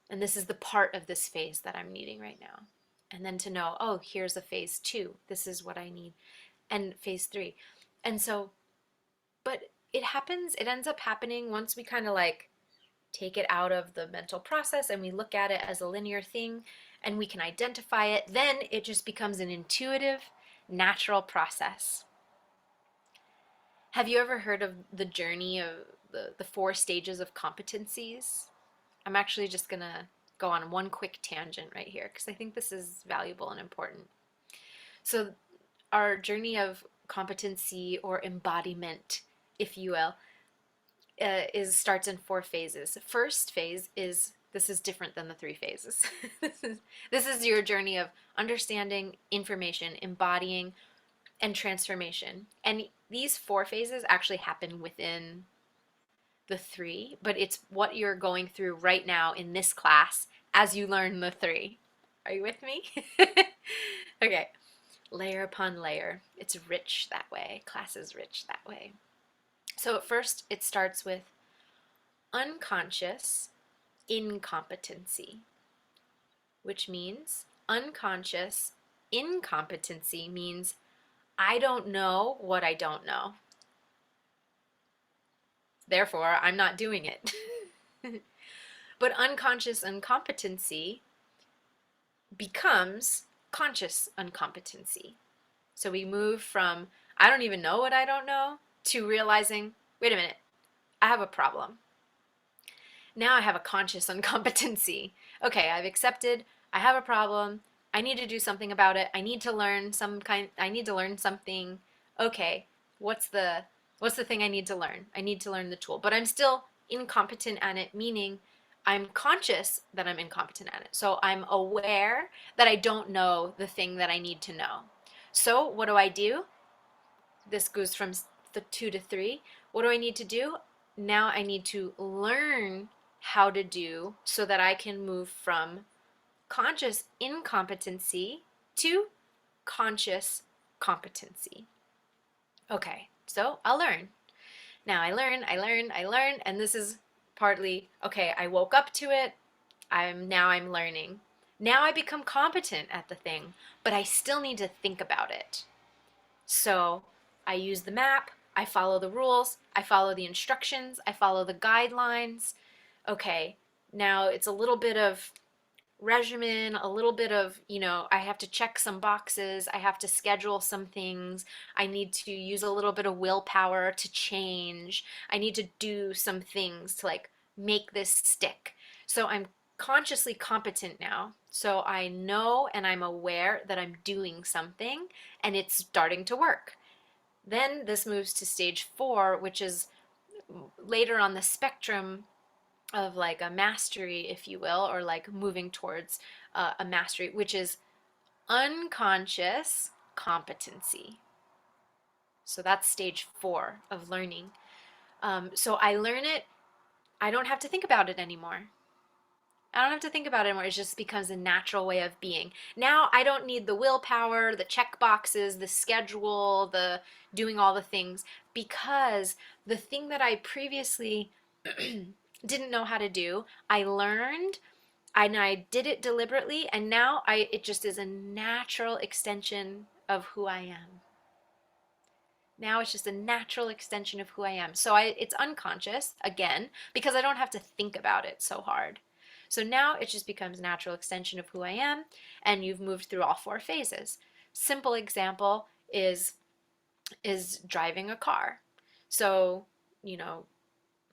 And this is the part of this phase that I'm needing right now. And then to know, oh, here's a phase 2. This is what I need. And phase 3. And so, but it ends up happening once we kind of like take it out of the mental process and we look at it as a linear thing and we can identify it, then it just becomes an intuitive, natural process. Have you ever heard of the journey of the 4 stages of competencies? I'm actually just going to go on one quick tangent right here because I think this is valuable and important. So, our journey of competency or embodiment, if you will, starts in 4 phases. First phase is this is different than the 3 phases. this is your journey of understanding information, embodying, and transformation. And these 4 phases actually happen within the 3, but it's what you're going through right now in this class as you learn the 3. Are you with me? Okay. Layer upon layer. It's rich that way. Class is rich that way. So at first, it starts with unconscious incompetency, which means unconscious incompetency means I don't know what I don't know. Therefore, I'm not doing it. But unconscious incompetency becomes conscious incompetency. So we move from I don't even know what I don't know to realizing, wait a minute, I have a problem. Now I have a conscious incompetency. Okay, I've accepted I have a problem. I need to do something about it. I need to learn something. Okay, what's the thing I need to learn? I need to learn the tool, but I'm still incompetent at it, meaning I'm conscious that I'm incompetent at it. So I'm aware that I don't know the thing that I need to know. So what do? This goes from the 2 to 3. What do I need to do? Now I need to learn how to do so that I can move from conscious incompetency to conscious competency. Okay, so I'll learn. Now I learn, and this is partly, okay, I woke up to it, I'm learning. Now I become competent at the thing, but I still need to think about it. So I use the map, I follow the rules, I follow the instructions, I follow the guidelines. Okay, now it's a little bit of regimen, a little bit of, I have to check some boxes, I have to schedule some things, I need to use a little bit of willpower to change, I need to do some things to like make this stick. So I'm consciously competent now. So I know and I'm aware that I'm doing something and it's starting to work. Then this moves to stage 4, which is later on the spectrum of like a mastery, if you will, or like moving towards a mastery, which is unconscious competency. So that's stage 4 of learning. So I learn it, I don't have to think about it anymore. I don't have to think about it anymore. It just becomes a natural way of being. Now I don't need the willpower, the check boxes, the schedule, the doing all the things, because the thing that I previously didn't know how to do, I learned and I did it deliberately, and now it just is a natural extension of who I am. Now it's just a natural extension of who I am. So it's unconscious, again, because I don't have to think about it so hard. So now it just becomes a natural extension of who I am, and you've moved through all 4 phases. Simple example is driving a car. So,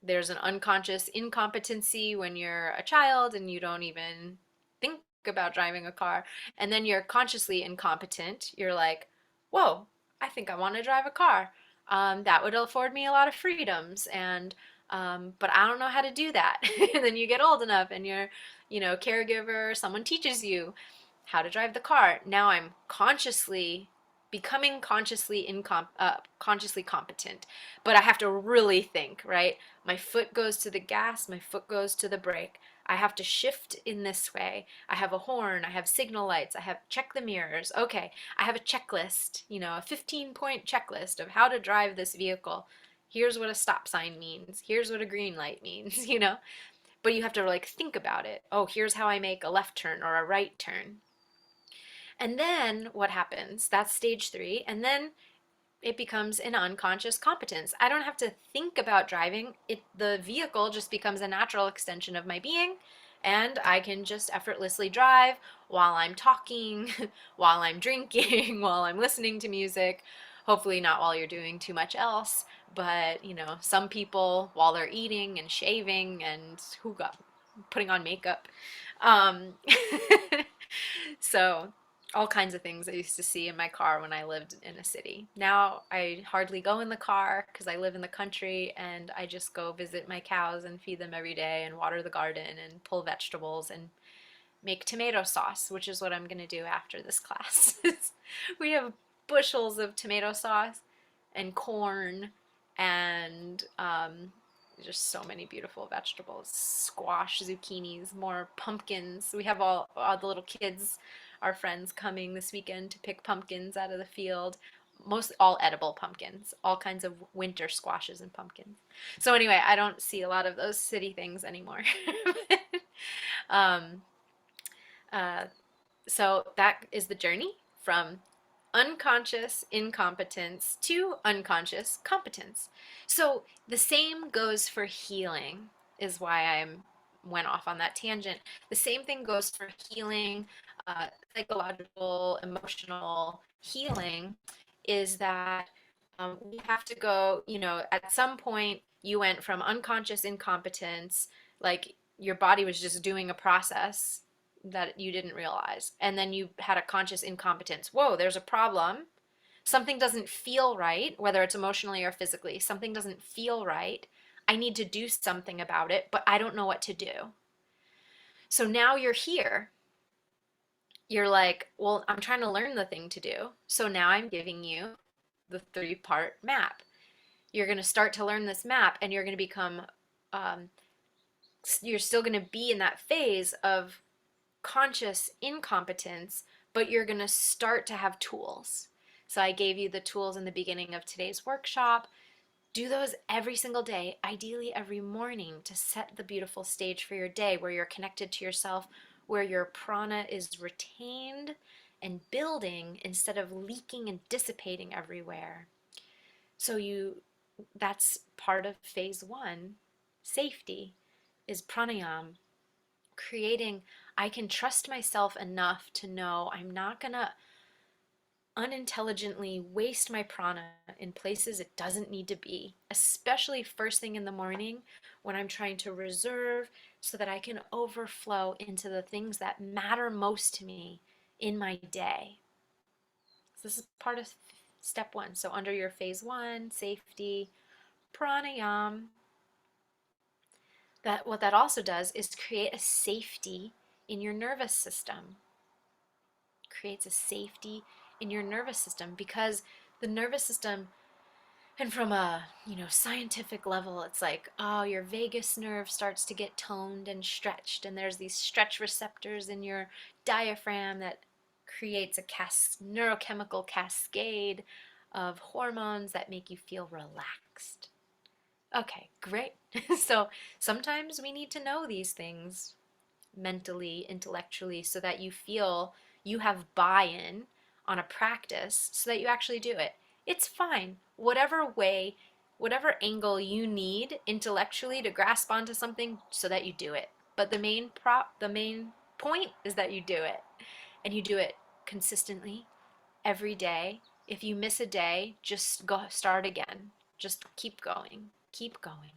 there's an unconscious incompetency when you're a child and you don't even think about driving a car. And then you're consciously incompetent. You're like, whoa, I think I want to drive a car. That would afford me a lot of freedoms, but I don't know how to do that. And then you get old enough and you're, caregiver, someone teaches you how to drive the car. Now I'm consciously becoming consciously competent. But I have to really think, right? My foot goes to the gas, my foot goes to the brake. I have to shift in this way. I have a horn, I have signal lights, I have check the mirrors. Okay, I have a checklist, a 15-point checklist of how to drive this vehicle. Here's what a stop sign means. Here's what a green light means, But you have to like think about it. Oh, here's how I make a left turn or a right turn. And then what happens? That's stage 3. And then it becomes an unconscious competence. I don't have to think about driving. The vehicle just becomes a natural extension of my being, and I can just effortlessly drive while I'm talking, while I'm drinking, while I'm listening to music. Hopefully not while you're doing too much else, but some people while they're eating and shaving and putting on makeup. Um, so all kinds of things I used to see in my car when I lived in a city. Now I hardly go in the car because I live in the country, and I just go visit my cows and feed them every day and water the garden and pull vegetables and make tomato sauce, which is what I'm going to do after this class. We have bushels of tomato sauce and corn and just so many beautiful vegetables, squash, zucchinis, more pumpkins. We have all the little kids, our friends, coming this weekend to pick pumpkins out of the field. Mostly all edible pumpkins, all kinds of winter squashes and pumpkins. So anyway, I don't see a lot of those city things anymore. um, uh, so that is the journey from unconscious incompetence to unconscious competence. So the same goes for healing, is why I went off on that tangent. The same thing goes for healing, psychological, emotional healing, is that we have to go, at some point you went from unconscious incompetence, like your body was just doing a process that you didn't realize. And then you had a conscious incompetence. Whoa, there's a problem. Something doesn't feel right, whether it's emotionally or physically. Something doesn't feel right. I need to do something about it, but I don't know what to do. So now you're here. You're like, well, I'm trying to learn the thing to do. So now I'm giving you the 3-part map. You're going to start to learn this map, and you're going to become, you're still going to be in that phase of conscious incompetence, but you're going to start to have tools. So I gave you the tools in the beginning of today's workshop. Do those every single day, ideally every morning, to set the beautiful stage for your day where you're connected to yourself, where your prana is retained and building instead of leaking and dissipating everywhere. So that's part of phase 1, safety, is pranayama. I can trust myself enough to know I'm not gonna unintelligently waste my prana in places it doesn't need to be, especially first thing in the morning when I'm trying to reserve so that I can overflow into the things that matter most to me in my day. So this is part of step 1. So under your phase 1, safety, pranayama, what that also does is create a safety in your nervous system. Creates a safety in your nervous system, because the nervous system, and from a scientific level, it's like, oh, your vagus nerve starts to get toned and stretched, and there's these stretch receptors in your diaphragm that creates a neurochemical cascade of hormones that make you feel relaxed. Okay, great. So sometimes we need to know these things mentally, intellectually, so that you feel you have buy-in on a practice so that you actually do it. It's fine. Whatever way, whatever angle you need intellectually to grasp onto something so that you do it. But the main point is that you do it. And you do it consistently every day. If you miss a day, just go start again. Just keep going. Keep going.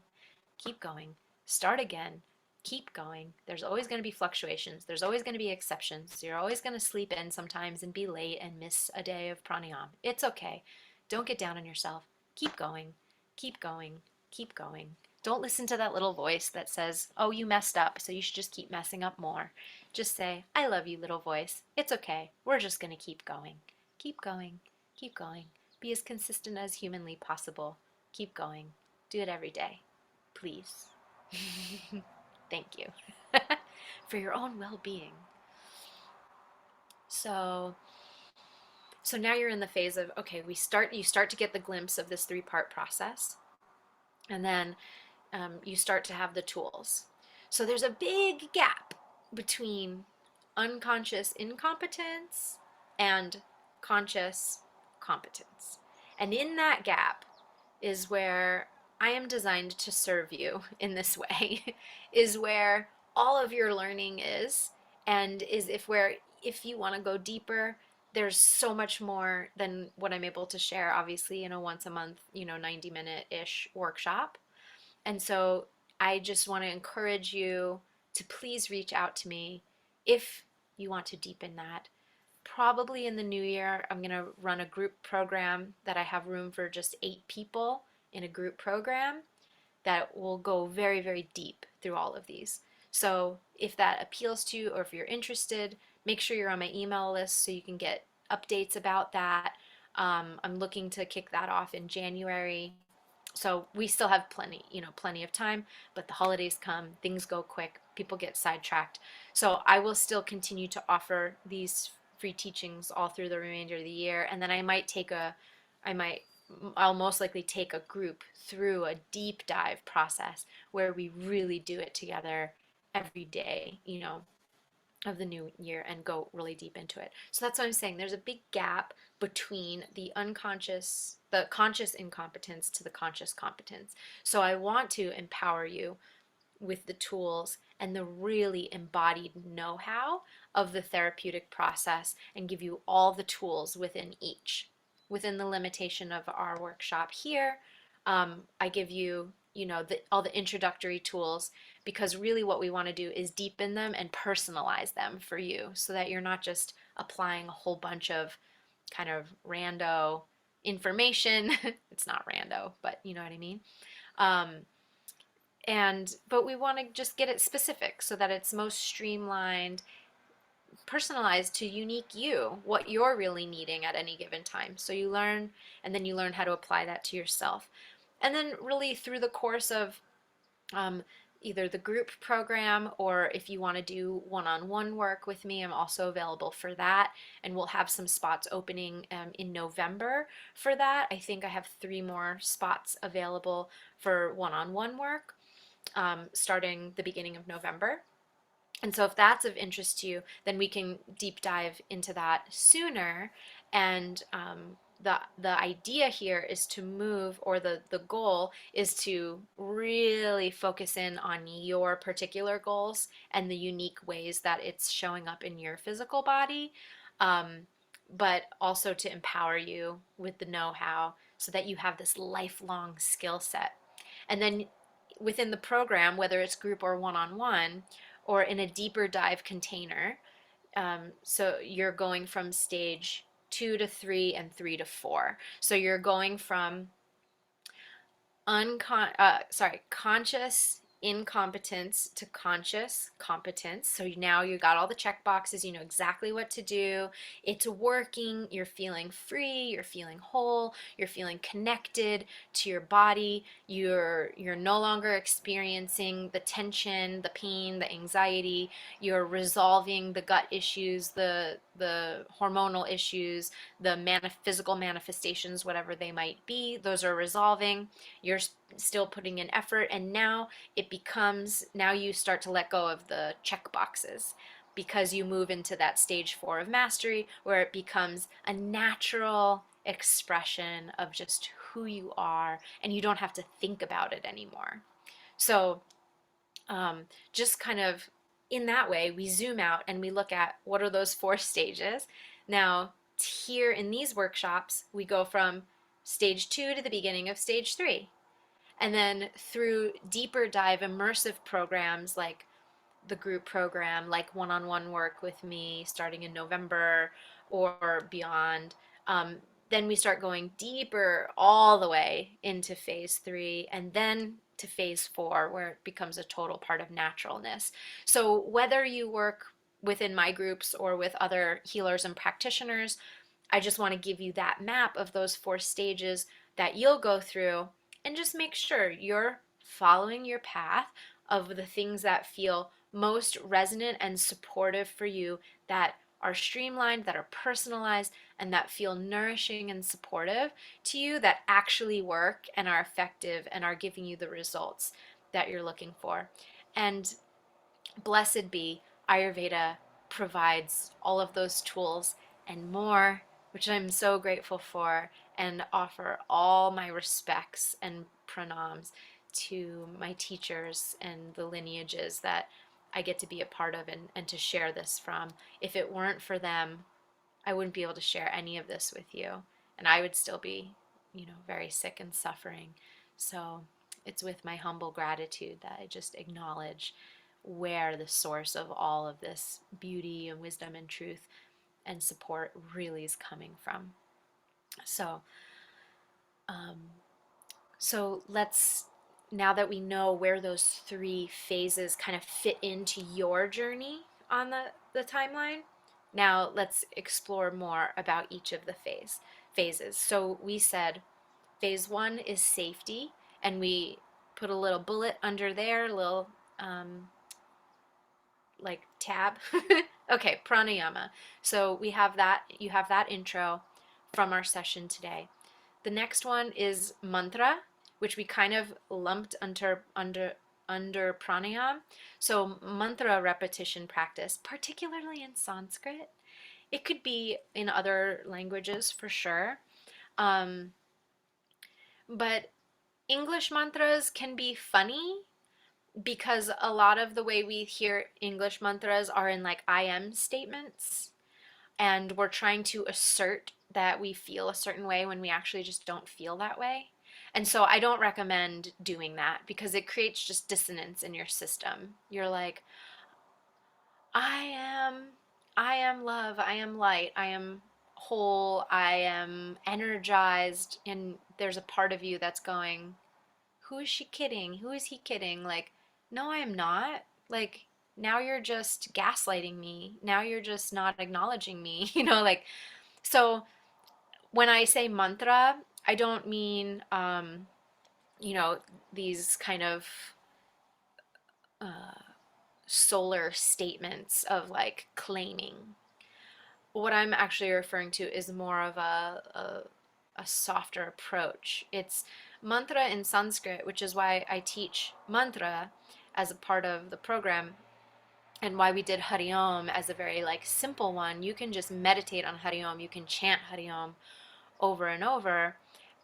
Keep going. Start again. Keep going. There's always going to be fluctuations. There's always going to be exceptions. You're always going to sleep in sometimes and be late and miss a day of pranayama. It's okay. Don't get down on yourself. Keep going. Keep going. Keep going. Don't listen to that little voice that says, oh, you messed up, so you should just keep messing up more. Just say, I love you, little voice. It's okay. We're just going to keep going. Keep going. Keep going. Be as consistent as humanly possible. Keep going. Do it every day. Please. Thank you. For your own well-being. So now you're in the phase of, okay, you start to get the glimpse of this three-part process, and then you start to have the tools. So there's a big gap between unconscious incompetence and conscious competence. And in that gap is where I am designed to serve you in this way, is where all of your learning is, and if you want to go deeper, there's so much more than what I'm able to share, obviously, in a once a month, 90-minute-ish workshop. And so I just want to encourage you to please reach out to me if you want to deepen that. Probably in the new year, I'm going to run a group program that I have room for just 8 people in a group program that will go very, very deep through all of these. So if that appeals to you, or if you're interested, make sure you're on my email list so you can get updates about that. I'm looking to kick that off in January. So we still have plenty of time, but the holidays come, things go quick, people get sidetracked. So I will still continue to offer these free teachings all through the remainder of the year, and then I'll most likely take a group through a deep dive process where we really do it together every day, of the new year, and go really deep into it. So that's what I'm saying. There's a big gap between the conscious incompetence to the conscious competence. So I want to empower you with the tools and the really embodied know-how of the therapeutic process, and give you all the tools within each. Within the limitation of our workshop here, I give you, all the introductory tools, because really what we want to do is deepen them and personalize them for you, so that you're not just applying a whole bunch of kind of rando information. It's not rando, but you know what I mean. Um, but we want to just get it specific so that it's most streamlined, personalized to unique you, what you're really needing at any given time. So you learn, and then you learn how to apply that to yourself. And then really through the course of um, either the group program, or if you want to do one-on-one work with me, I'm also available for that. And we'll have some spots opening in November for that. I think I have 3 more spots available for one-on-one work starting the beginning of November. And so if that's of interest to you, then we can deep dive into that sooner. And the idea here is to move, or the goal is to really focus in on your particular goals and the unique ways that it's showing up in your physical body, but also to empower you with the know-how so that you have this lifelong skill set. And then within the program, whether it's group or one-on-one, or in a deeper dive container, so you're going from stage 2 to 3 and 3 to 4. So you're going from conscious incompetence to conscious competence. So now you got all the check boxes, you know exactly what to do. It's working, you're feeling free, you're feeling whole, you're feeling connected to your body. You're no longer experiencing the tension, the pain, the anxiety. You're resolving the gut issues, the hormonal issues, the physical manifestations, whatever they might be. Those are resolving. You're still putting in effort, and now you start to let go of the check boxes, because you move into that stage 4 of mastery, where it becomes a natural expression of just who you are, and you don't have to think about it anymore. So just kind of in that way, we zoom out and we look at what are those 4 stages. Now here in these workshops, we go from stage 2 to the beginning of stage 3. And then through deeper dive immersive programs like the group program, like one-on-one work with me starting in November or beyond, then we start going deeper all the way into phase 3, and then to phase 4, where it becomes a total part of naturalness. So whether you work within my groups or with other healers and practitioners, I just want to give you that map of those 4 stages that you'll go through, and just make sure you're following your path of the things that feel most resonant and supportive for you, that are streamlined, that are personalized, and that feel nourishing and supportive to you, that actually work and are effective and are giving you the results that you're looking for. And blessed be, Ayurveda provides all of those tools and more, which I'm so grateful for, and offer all my respects and pranams to my teachers and the lineages that I get to be a part of, and to share this from. If it weren't for them, I wouldn't be able to share any of this with you, and I would still be, very sick and suffering. So it's with my humble gratitude that I just acknowledge where the source of all of this beauty and wisdom and truth and support really is coming from. So, um, so let's, now that we know where those 3 phases kind of fit into your journey on the timeline, now let's explore more about each of the phases. So we said phase 1 is safety, and we put a little bullet under there, a little like tab. Okay, pranayama. So we have that, you have that intro from our session today. The next one is mantra, which we kind of lumped under pranayam. So mantra repetition practice, particularly in Sanskrit. It could be in other languages for sure. But English mantras can be funny because a lot of the way we hear English mantras are in like I am statements, and we're trying to assert that we feel a certain way when we actually just don't feel that way. And so I don't recommend doing that because it creates just dissonance in your system. You're like, I am I am love, I am light, I am whole, I am energized, and there's a part of you that's going, who is she kidding? Who is he kidding? Like, no, I am not. Like, now you're just gaslighting me. Now you're just not acknowledging me. Like, so when I say mantra, I don't mean, these kind of uh, solar statements of like claiming. What I'm actually referring to is more of a softer approach. It's mantra in Sanskrit, which is why I teach mantra as a part of the program, and why we did Hari Om as a very like simple one. You can just meditate on Hari Om, you can chant Hari Om over and over,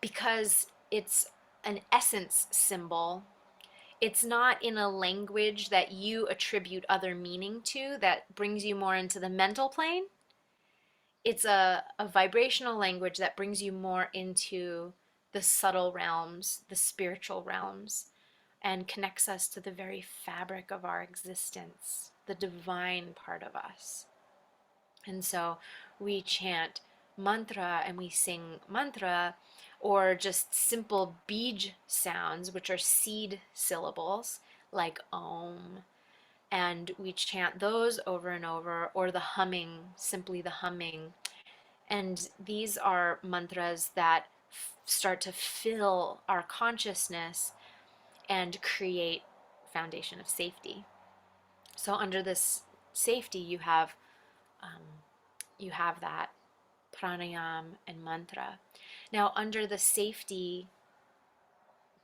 because it's an essence symbol. It's not in a language that you attribute other meaning to, that brings you more into the mental plane. It's a vibrational language that brings you more into the subtle realms, the spiritual realms, and connects us to the very fabric of our existence, the divine part of us. And so we chant mantra and we sing mantra, or just simple bij sounds, which are seed syllables, like om, and we chant those over and over, or the humming, simply the humming. And these are mantras that start to fill our consciousness and create foundation of safety. So under this safety, you have that pranayam and mantra. Now under the safety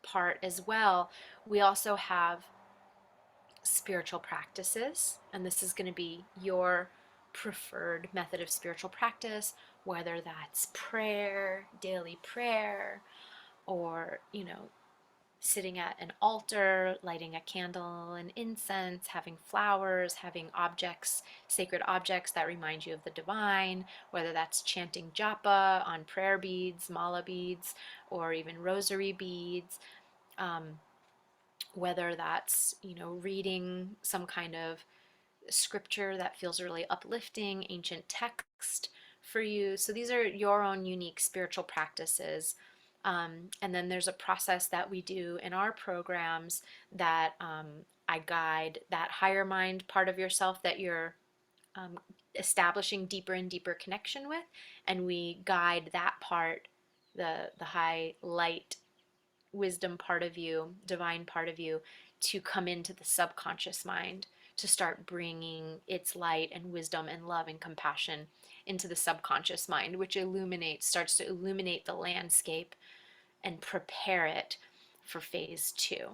part as well, we also have spiritual practices, and this is going to be your preferred method of spiritual practice, whether that's prayer, daily prayer, or sitting at an altar, lighting a candle and incense, having flowers, having objects, sacred objects that remind you of the divine, whether that's chanting japa on prayer beads, mala beads, or even rosary beads, whether that's, reading some kind of scripture that feels really uplifting, ancient text for you. So these are your own unique spiritual practices. And then there's a process that we do in our programs that I guide that higher mind part of yourself that you're um, establishing deeper and deeper connection with, and we guide that part, the high light wisdom part of you, divine part of you, to come into the subconscious mind, to start bringing its light and wisdom and love and compassion into the subconscious mind, which starts to illuminate the landscape and prepare it for phase two.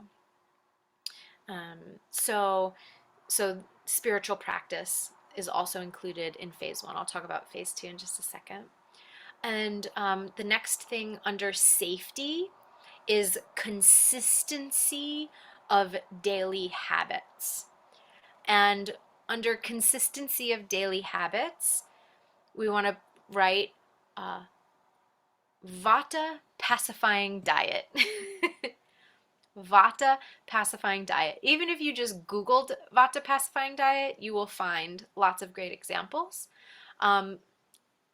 Um, so, so spiritual practice is also included in phase one. I'll talk about phase two in just a second. And the next thing under safety is consistency of daily habits. And under consistency of daily habits, we want to write Vata pacifying diet. Vata pacifying diet. Even if you just Googled Vata pacifying diet, you will find lots of great examples.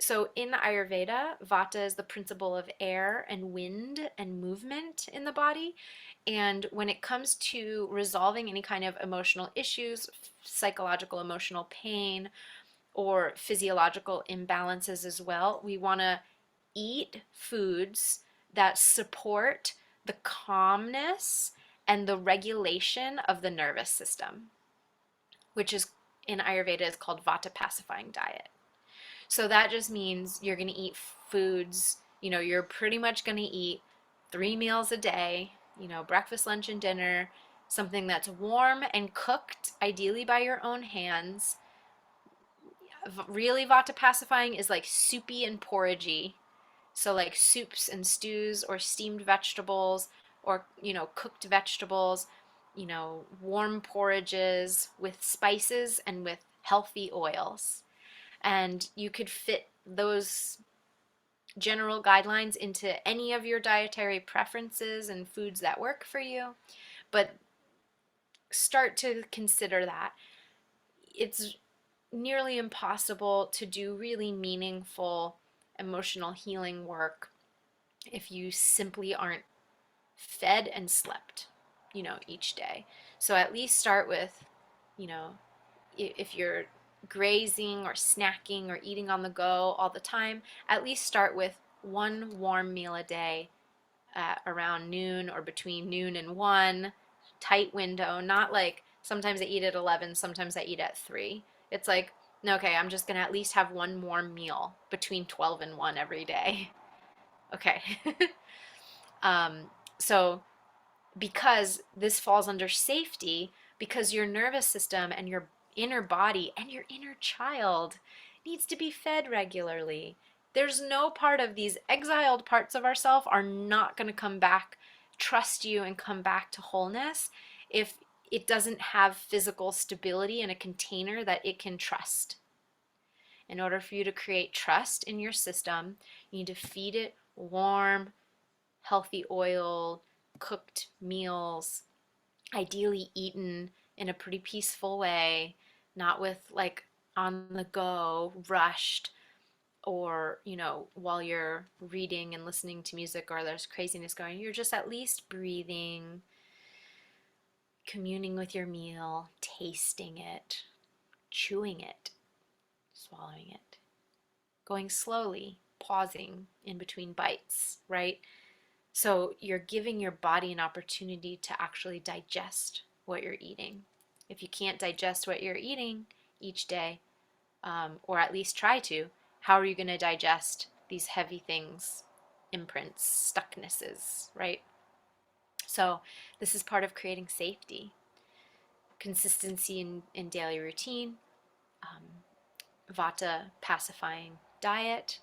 So in Ayurveda, Vata is the principle of air and wind and movement in the body. And when it comes to resolving any kind of emotional issues, psychological emotional pain, or physiological imbalances as well, we want to eat foods that support the calmness and the regulation of the nervous system, which is in Ayurveda is called Vata pacifying diet. So that just means you're going to eat foods, you're pretty much going to eat 3 meals a day, breakfast, lunch, and dinner, something that's warm and cooked, ideally by your own hands. Really, Vata pacifying is like soupy and porridgey. So like soups and stews or steamed vegetables or, cooked vegetables, warm porridges with spices and with healthy oils. And you could fit those general guidelines into any of your dietary preferences and foods that work for you, but start to consider that. It's nearly impossible to do really meaningful emotional healing work if you simply aren't fed and slept, each day. So at least start with, if you're grazing or snacking or eating on the go all the time, at least start with one warm meal a day at around noon or between noon and 1, tight window, not like sometimes I eat at 11, sometimes I eat at 3. It's like, okay, I'm just going to at least have one warm meal between 12 and 1 every day. Okay. um, so because this falls under safety, because your nervous system and your inner body and your inner child needs to be fed regularly. There's no part of these exiled parts of ourself are not going to come back, trust you, and come back to wholeness if it doesn't have physical stability in a container that it can trust. In order for you to create trust in your system, you need to feed it warm, healthy oil, cooked meals, ideally eaten in a pretty peaceful way, not with like on the go, rushed, or, while you're reading and listening to music or there's craziness going, you're just at least breathing, communing with your meal, tasting it, chewing it, swallowing it, going slowly, pausing in between bites, right? So you're giving your body an opportunity to actually digest what you're eating. If you can't digest what you're eating each day, or at least try to, how are you going to digest these heavy things, imprints, stucknesses, right? So this is part of creating safety, consistency in daily routine, um, Vata pacifying diet,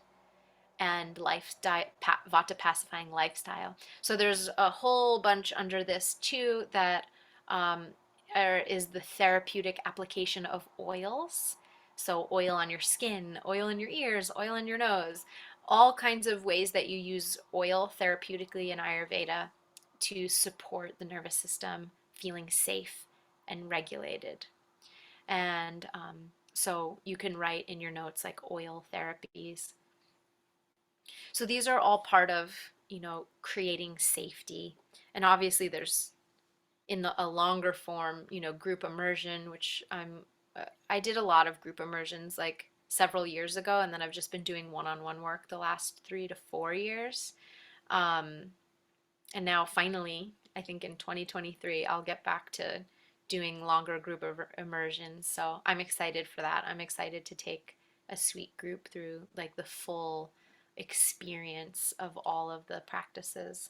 and Vata pacifying lifestyle. So there's a whole bunch under this too that is the therapeutic application of oils. So oil on your skin, oil in your ears, oil in your nose, all kinds of ways that you use oil therapeutically in Ayurveda to support the nervous system feeling safe and regulated. And so you can write in your notes like oil therapies. So these are all part of, creating safety. And obviously there's a longer form, group immersion, which I'm I did a lot of group immersions like several years ago, and then I've just been doing one-on-one work the last 3 to 4 years. Um, and now finally, I think in 2023, I'll get back to doing longer group immersions. So I'm excited for that. I'm excited to take a sweet group through like the full experience of all of the practices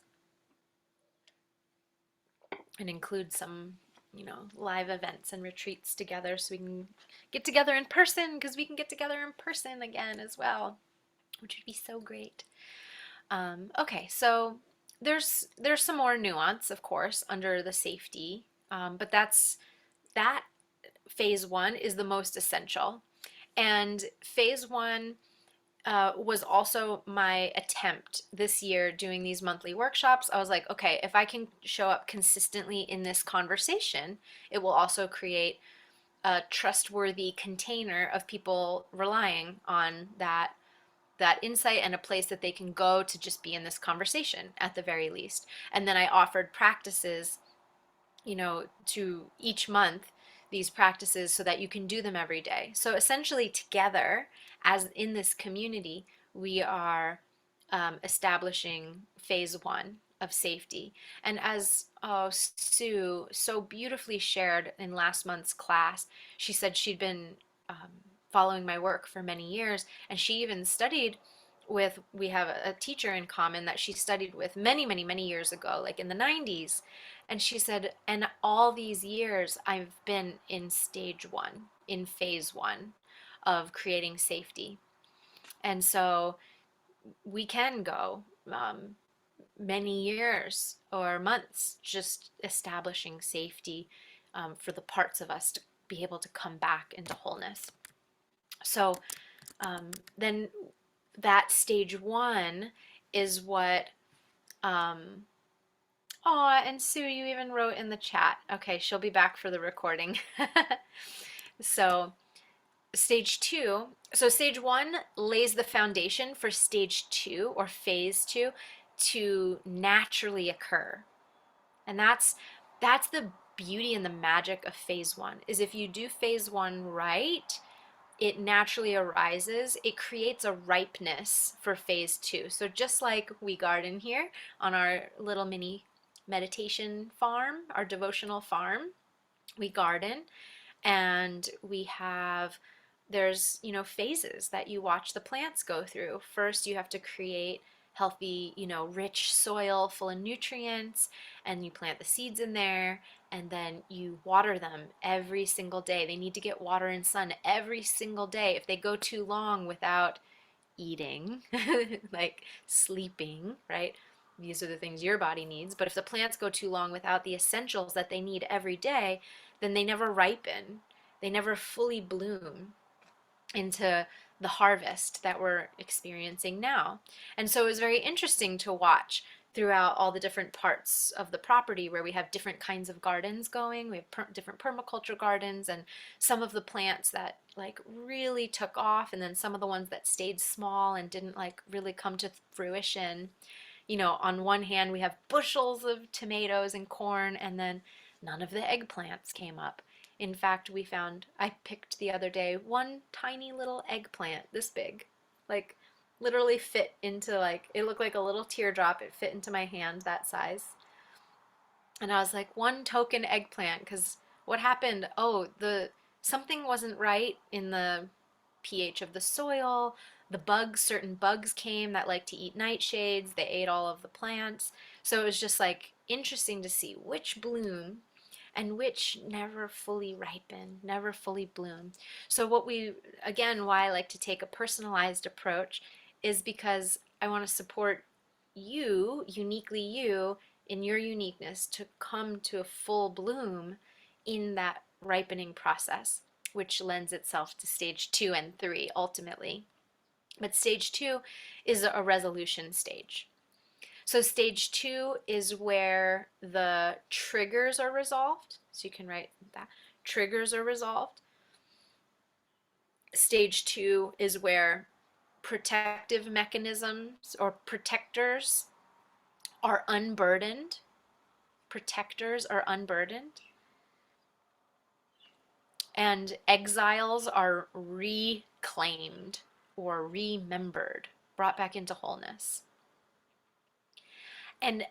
and include some, live events and retreats together so we can get together in person because we can get together in person again as well, which would be so great. Okay, so there's some more nuance, of course, under the safety, but that phase one is the most essential. And phase one was also my attempt this year doing these monthly workshops. I was like, okay, if I can show up consistently in this conversation, it will also create a trustworthy container of people relying on that insight and a place that they can go to just be in this conversation at the very least. And then I offered practices, to each month, these practices so that you can do them every day. So essentially, together, as in this community, we are establishing phase one of safety. And as Sue so beautifully shared in last month's class, she said she'd been following my work for many years, and she even studied with, we have a teacher in common that she studied with many, many, many years ago, like in the 90s. And she said, and all these years I've been in stage one, in phase one of creating safety. And so we can go many years or months just establishing safety for the parts of us to be able to come back into wholeness. So then that stage one is what, and Sue, you even wrote in the chat. Okay, she'll be back for the recording. So stage one lays the foundation for stage two or phase two to naturally occur. And that's the beauty and the magic of phase one, is if you do phase one right, it naturally arises. It creates a ripeness for phase two. So just like we garden here on our little mini meditation farm, our devotional farm, we garden, and there's phases that you watch the plants go through. First, you have to create healthy, rich soil full of nutrients, and you plant the seeds in there, and then you water them every single day. They need to get water and sun every single day. If they go too long without eating, like sleeping, right? These are the things your body needs. But if the plants go too long without the essentials that they need every day, then they never ripen. They never fully bloom into the harvest that we're experiencing now. And so it was very interesting to watch throughout all the different parts of the property where we have different kinds of gardens going. We have different permaculture gardens, and some of the plants that like really took off, and then some of the ones that stayed small and didn't like really come to fruition. On one hand we have bushels of tomatoes and corn, and then none of the eggplants came up. In fact, I picked the other day one tiny little eggplant this big, like literally fit into, like, it looked like a little teardrop. It fit into my hand, that size. And I was like, one token eggplant, because what happened? Oh, something wasn't right in the pH of the soil. Certain bugs came that like to eat nightshades. They ate all of the plants. So it was just like interesting to see which bloom and which never fully ripen, never fully bloom. So why I like to take a personalized approach is because I want to support you, uniquely you, in your uniqueness to come to a full bloom in that ripening process, which lends itself to stage 2 and 3 ultimately. But stage 2 is a resolution stage. So stage 2 is where the triggers are resolved. So you can write that. Triggers are resolved. Stage 2 is where protective mechanisms or protectors are unburdened. Protectors are unburdened. And exiles are reclaimed or remembered, brought back into wholeness. And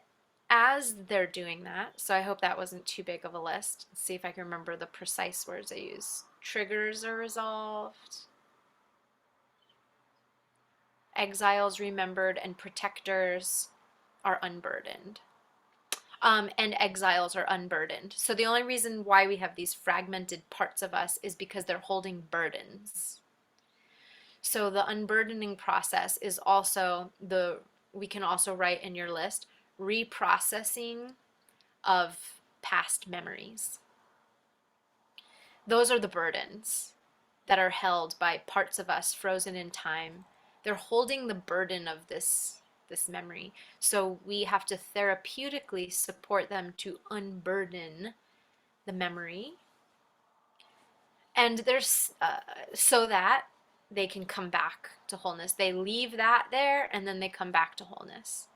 as they're doing that, so I hope that wasn't too big of a list. Let's see if I can remember the precise words I use. Triggers are resolved, exiles remembered, and protectors are unburdened. And exiles are unburdened. So the only reason why we have these fragmented parts of us is because they're holding burdens. So the unburdening process is also we can also write in your list, reprocessing of past memories. Those are the burdens that are held by parts of us frozen in time. They're holding the burden of this memory. So we have to therapeutically support them to unburden the memory. And there's so that they can come back to wholeness. They leave that there and then they come back to wholeness.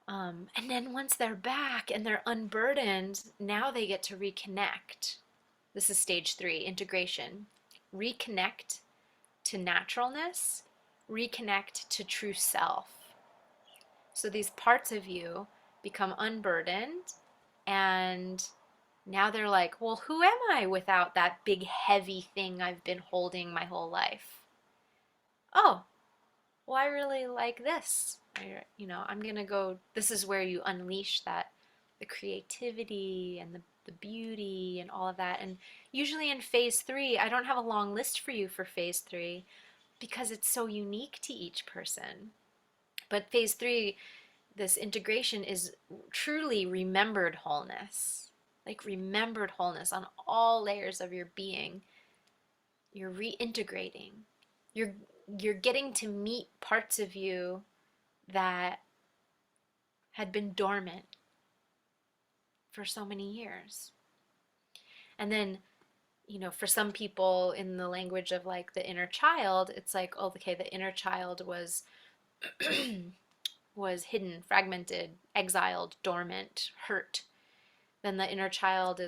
And then once they're back and they're unburdened, now they get to reconnect. This is stage 3, integration. Reconnect to naturalness, reconnect to true self. So these parts of you become unburdened, and now they're like, well, who am I without that big heavy thing I've been holding my whole life? Oh, well, I really like this. I'm going to go, this is where you unleash the creativity and the beauty and all of that. And usually in phase 3, I don't have a long list for you for phase 3 because it's so unique to each person. But phase 3, this integration is truly remembered wholeness, like remembered wholeness on all layers of your being. You're reintegrating. You're getting to meet parts of you that had been dormant for so many years. And then, for some people in the language of like the inner child, it's like, oh, okay, the inner child was was hidden, fragmented, exiled, dormant, hurt. Then the inner child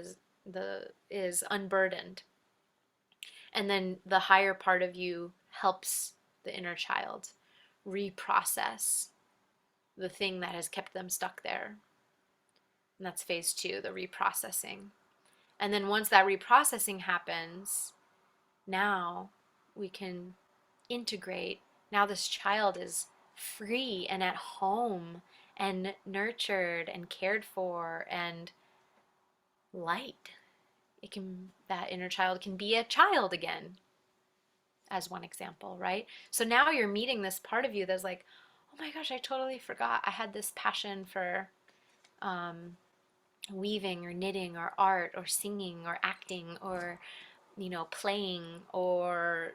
is unburdened. And then the higher part of you helps the inner child reprocess the thing that has kept them stuck there. And that's phase 2, the reprocessing. And then once that reprocessing happens, now we can integrate. Now this child is free and at home and nurtured and cared for and light. That inner child can be a child again, as one example, right? So now you're meeting this part of you that's like, oh my gosh, I totally forgot I had this passion for weaving or knitting or art or singing or acting or playing or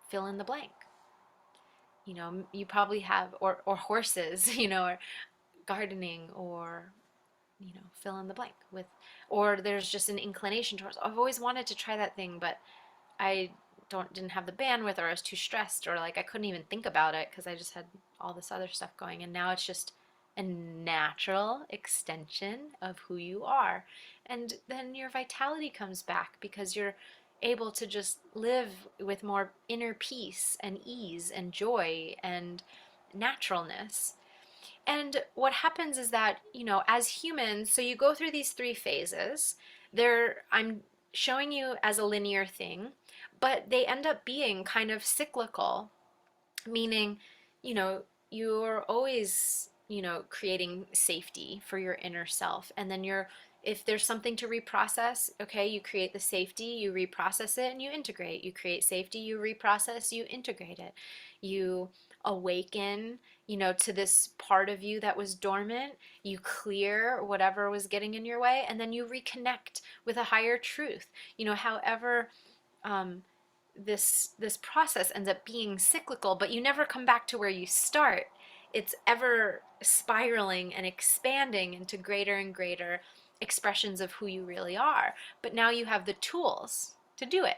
fill in the blank. You probably have or horses, or gardening or fill in the blank with, or there's just an inclination towards, I've always wanted to try that thing, but I didn't have the bandwidth, or I was too stressed, or like I couldn't even think about it because I just had all this other stuff going, and now it's just a natural extension of who you are. And then your vitality comes back because you're able to just live with more inner peace and ease and joy and naturalness. And what happens is that, as humans, so you go through these 3 phases. I'm showing you as a linear thing, but they end up being kind of cyclical, meaning, you're always, creating safety for your inner self. And then if there's something to reprocess, okay, you create the safety, you reprocess it, and you integrate. You create safety, you reprocess, you integrate it. You awaken, to this part of you that was dormant. You clear whatever was getting in your way, and then you reconnect with a higher truth. However, this process ends up being cyclical, but you never come back to where you start. It's ever spiraling and expanding into greater and greater expressions of who you really are. But now you have the tools to do it.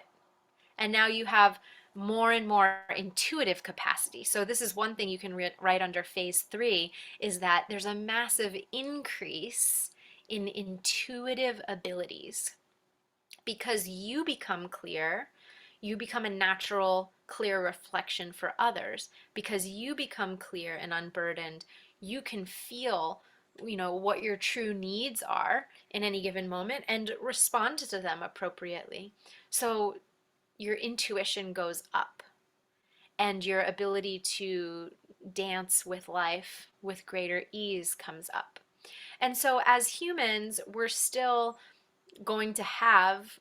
And now you have more and more intuitive capacity. So this is one thing you can write under phase 3, is that there's a massive increase in intuitive abilities. because you become clear, you become a natural, clear reflection for others. Because you become clear and unburdened, you can feel, what your true needs are in any given moment and respond to them appropriately. So your intuition goes up and your ability to dance with life with greater ease comes up. And so as humans, we're still going to have,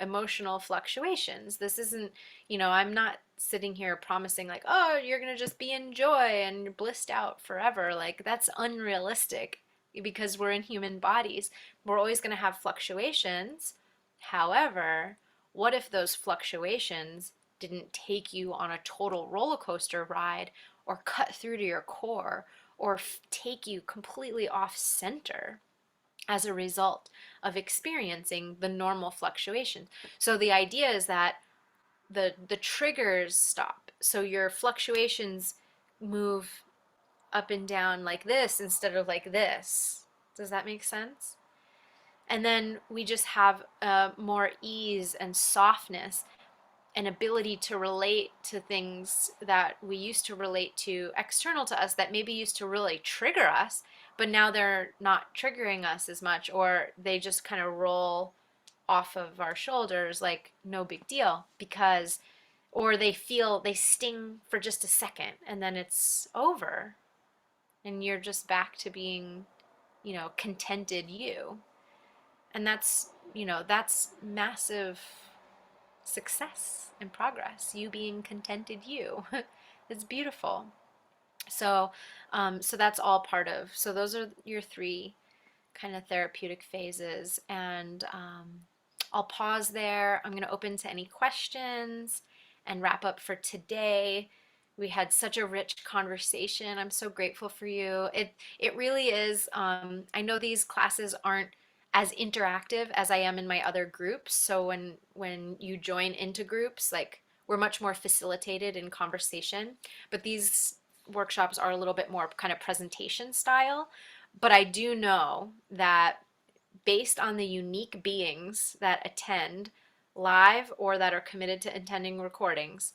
emotional fluctuations. This isn't, I'm not sitting here promising like, oh, you're going to just be in joy and blissed out forever. Like, that's unrealistic because we're in human bodies. We're always going to have fluctuations. However, what if those fluctuations didn't take you on a total roller coaster ride or cut through to your core or take you completely off center as a result of experiencing the normal fluctuations? So the idea is that the triggers stop. So your fluctuations move up and down like this instead of like this. Does that make sense? And then we just have more ease and softness, an ability to relate to things that we used to relate to external to us that maybe used to really trigger us, but now they're not triggering us as much, or they just kind of roll off of our shoulders like no big deal, because, or they sting for just a second and then it's over and you're just back to being, contented you. And that's massive success and progress, you being contented you. It's beautiful. So that's all part of, so those are your three kind of therapeutic phases. And I'll pause there. I'm going to open to any questions and wrap up for today. We had such a rich conversation. I'm so grateful for you. It really is. I know these classes aren't as interactive as I am in my other groups. So when you join into groups, like, we're much more facilitated in conversation. But these workshops are a little bit more kind of presentation style. But I do know that based on the unique beings that attend live or that are committed to attending recordings,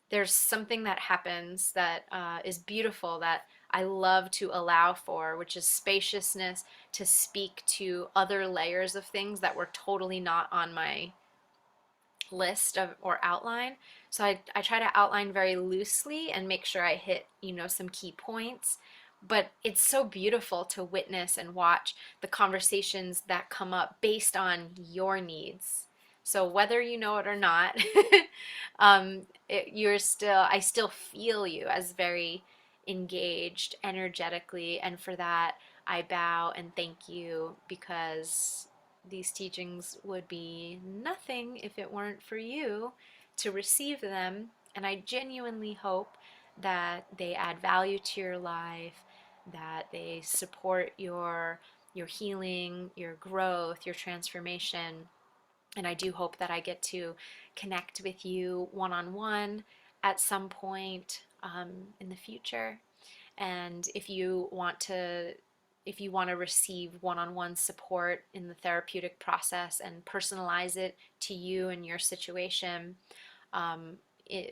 there's something that happens that is beautiful, that I love to allow for, which is spaciousness to speak to other layers of things that were totally not on my list of or outline. So I try to outline very loosely and make sure I hit, some key points. But it's so beautiful to witness and watch the conversations that come up based on your needs. So whether you know it or not, I still feel you as very engaged energetically, and for that I bow and thank you, because these teachings would be nothing if it weren't for you to receive them. And I genuinely hope that they add value to your life, that they support your healing, your growth, your transformation. And I do hope that I get to connect with you one-on-one at some point in the future. And if you want to receive one-on-one support in the therapeutic process and personalize it to you and your situation, um,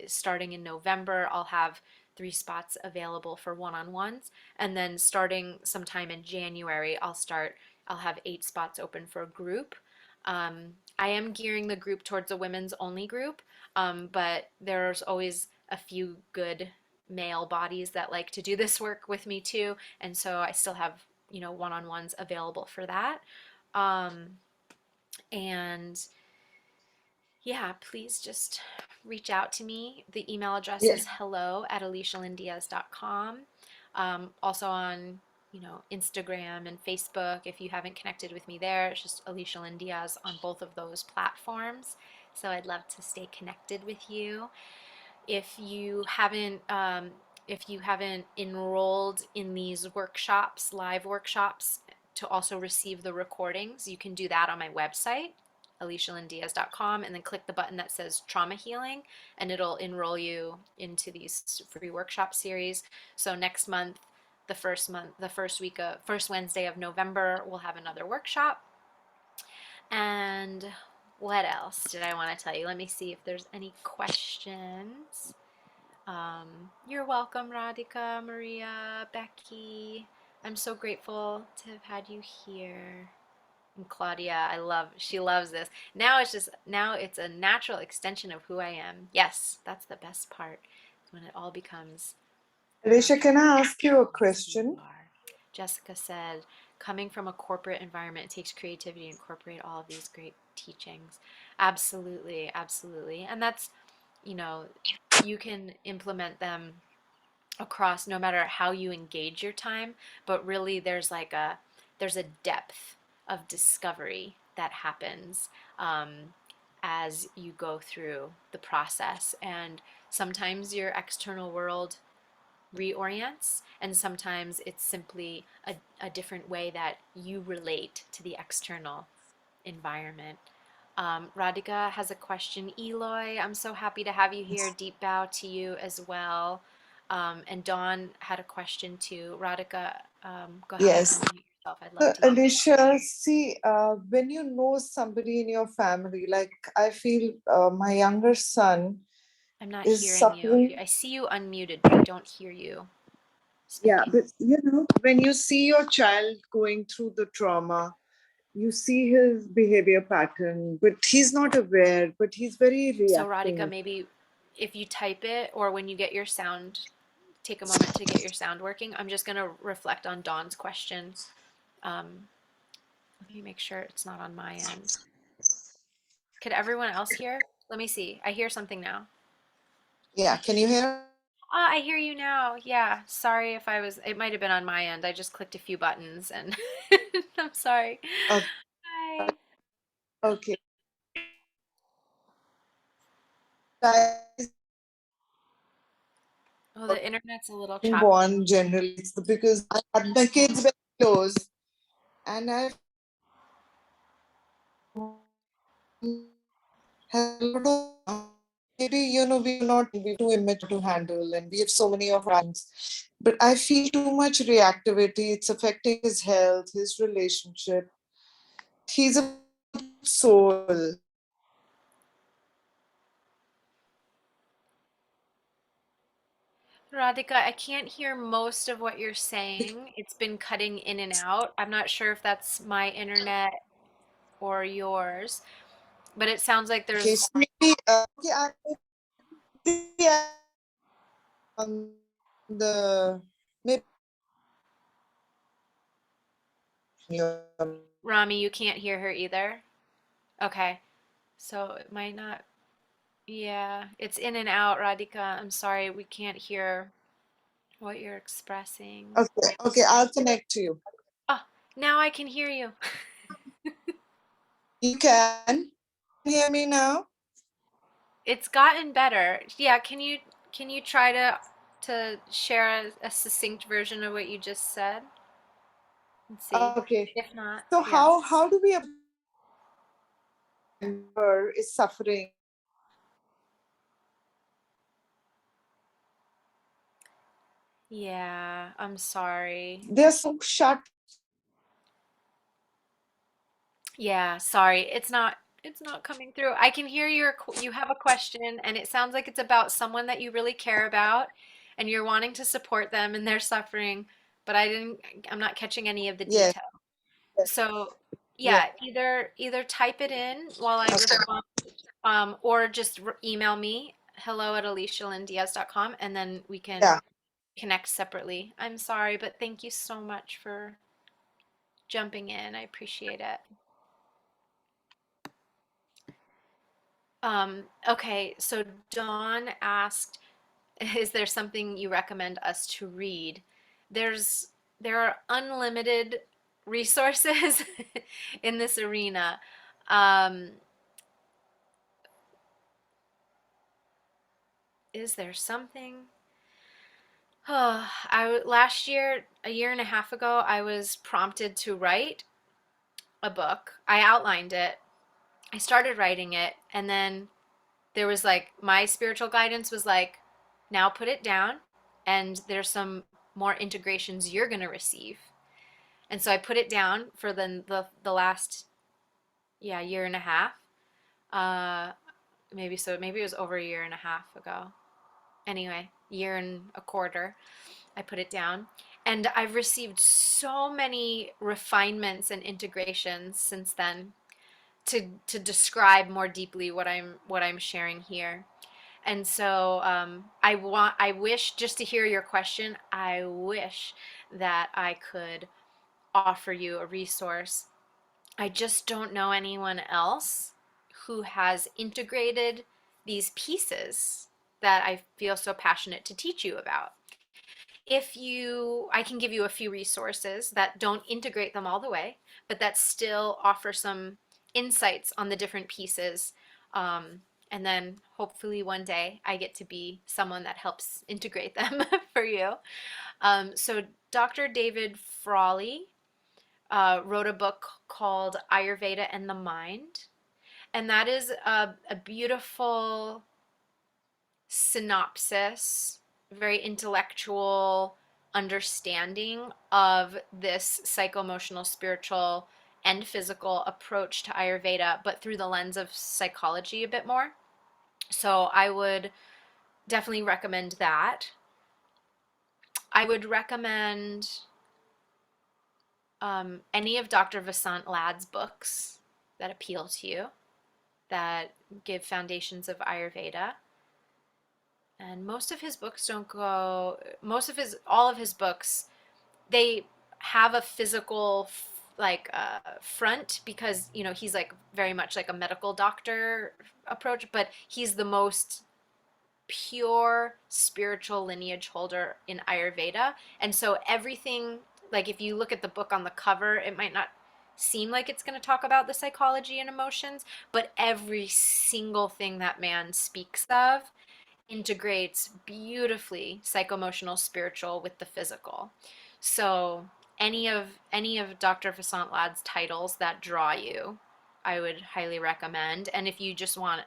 starting in November, I'll have 3 spots available for one-on-ones. And then starting sometime in January, I'll have 8 spots open for a group. I am gearing the group towards a women's only group, but there's always a few good male bodies that like to do this work with me too, and so I still have, one-on-ones available for that. And yeah, please just reach out to me. The email address Yeah. is hello@alicialyndiaz.com. Also on, Instagram and Facebook. If you haven't connected with me there, it's just Alicia Lynn Diaz on both of those platforms. So I'd love to stay connected with you. If you haven't, enrolled in these workshops, live workshops, to also receive the recordings, you can do that on my website, alicialyndiaz.com, and then click the button that says trauma healing, and it'll enroll you into these free workshop series. So next month, first Wednesday of November, we'll have another workshop. And What else did I want to tell you? Let me see if there's any questions. You're welcome, Radhika, Maria, Becky. I'm so grateful to have had you here. And Claudia, she loves this. Now it's a natural extension of who I am. Yes, that's the best part. When it all becomes part Alicia, can I ask you a of who you question? are. Jessica said, coming from a corporate environment, it takes creativity to incorporate all of these great teachings. Absolutely, absolutely. And that's, you know, you can implement them across no matter how you engage your time, but really there's a depth of discovery that happens as you go through the process. And sometimes your external world reorients, and sometimes it's simply a different way that you relate to the external environment. Radhika has a question. Eloy, I'm so happy to have you here. Deep bow to you as well. And Dawn had a question too. Radhika, go ahead, Yes. unmute yourself. I'd love So, to hear. Alicia, see, when you know somebody in your family, like I feel my younger son I'm not is hearing you. suffering. I see you unmuted, but I don't hear you Yeah, speaking. but when you see your child going through the trauma, you see his behavior pattern, but he's not aware, but he's very So Radhika, reacting. maybe if you type it or when you get your sound, take a moment to get your sound working. I'm just going to reflect on Dawn's question. Um, Let me make sure it's not on my end. Could everyone else hear? Let me see. I hear something now. Yeah, can you hear? Ah, I hear you now. Yeah. Sorry if it might have been on my end. I just clicked a few buttons and I'm sorry. Okay. Hi. Okay. Guys, Oh, the internet's a little being choppy. born generally, it's because I had my kids very close, and I have a lot of maybe we're not we too immature to handle, and we have so many of our things. But I feel too much reactivity. It's affecting his health, his relationship. He's a soul. Radhika, I can't hear most of what you're saying. It's been cutting in and out. I'm not sure if that's my internet or yours, but it sounds like Okay, there's so maybe okay, on the maybe Rami, you can't hear her either. Okay. So it might not, yeah, it's in and out, Radhika. I'm sorry, we can't hear what you're expressing. okay, okay, I'll connect to you. Oh, now I can hear you. You can hear me now? It's gotten better. Yeah, can you try to share a succinct version of what you just said? Let's see. Okay. If not, So yeah. how do we member is suffering? Yeah, I'm sorry. They're so shut. Yeah, sorry. It's not coming through. I can hear you have a question and it sounds like it's about someone that you really care about and you're wanting to support them and they're suffering, but I'm not catching any of the Yes, detail. So, yes, yeah, either type it in while I okay, respond, or just email me hello@alicialyndiaz.com and then we can yeah. connect separately. I'm sorry, but thank you so much for jumping in. I appreciate it. Okay, so Dawn asked, is there something you recommend us to read? There's there are unlimited resources in this arena. Um, is there something? Oh, last year, a year and a half ago, I was prompted to write a book. I outlined it. I started writing it, and then there was like my spiritual guidance was like, now put it down, and there's some more integrations you're going to receive. And so I put it down for the last, yeah, year and a half. Uh, maybe it was over a year and a half ago. Anyway, year and a quarter, I put it down. And I've received so many refinements and integrations since then to describe more deeply what I'm sharing here. And so I wish, just to hear your question, I wish that I could offer you a resource. I just don't know anyone else who has integrated these pieces that I feel so passionate to teach you about. I can give you a few resources that don't integrate them all the way, but that still offer some insights on the different pieces. Um, and then hopefully one day I get to be someone that helps integrate them for you. So Dr. David Frawley wrote a book called Ayurveda and the Mind. And that is a beautiful synopsis, very intellectual understanding of this psycho-emotional, spiritual, and physical approach to Ayurveda, but through the lens of psychology a bit more. So I would definitely recommend that. I would recommend any of Dr. Vasant Lad's books that appeal to you, that give foundations of Ayurveda. And most of his books don't go, all of his books, they have a physical front, because he's like very much like a medical doctor approach, but he's the most pure spiritual lineage holder in Ayurveda. And so everything, like if you look at the book on the cover, it might not seem like it's going to talk about the psychology and emotions, but every single thing that man speaks of integrates beautifully psycho-emotional, spiritual with the physical. So any of Dr. Vasant Lad's titles that draw you, I would highly recommend. And if you just want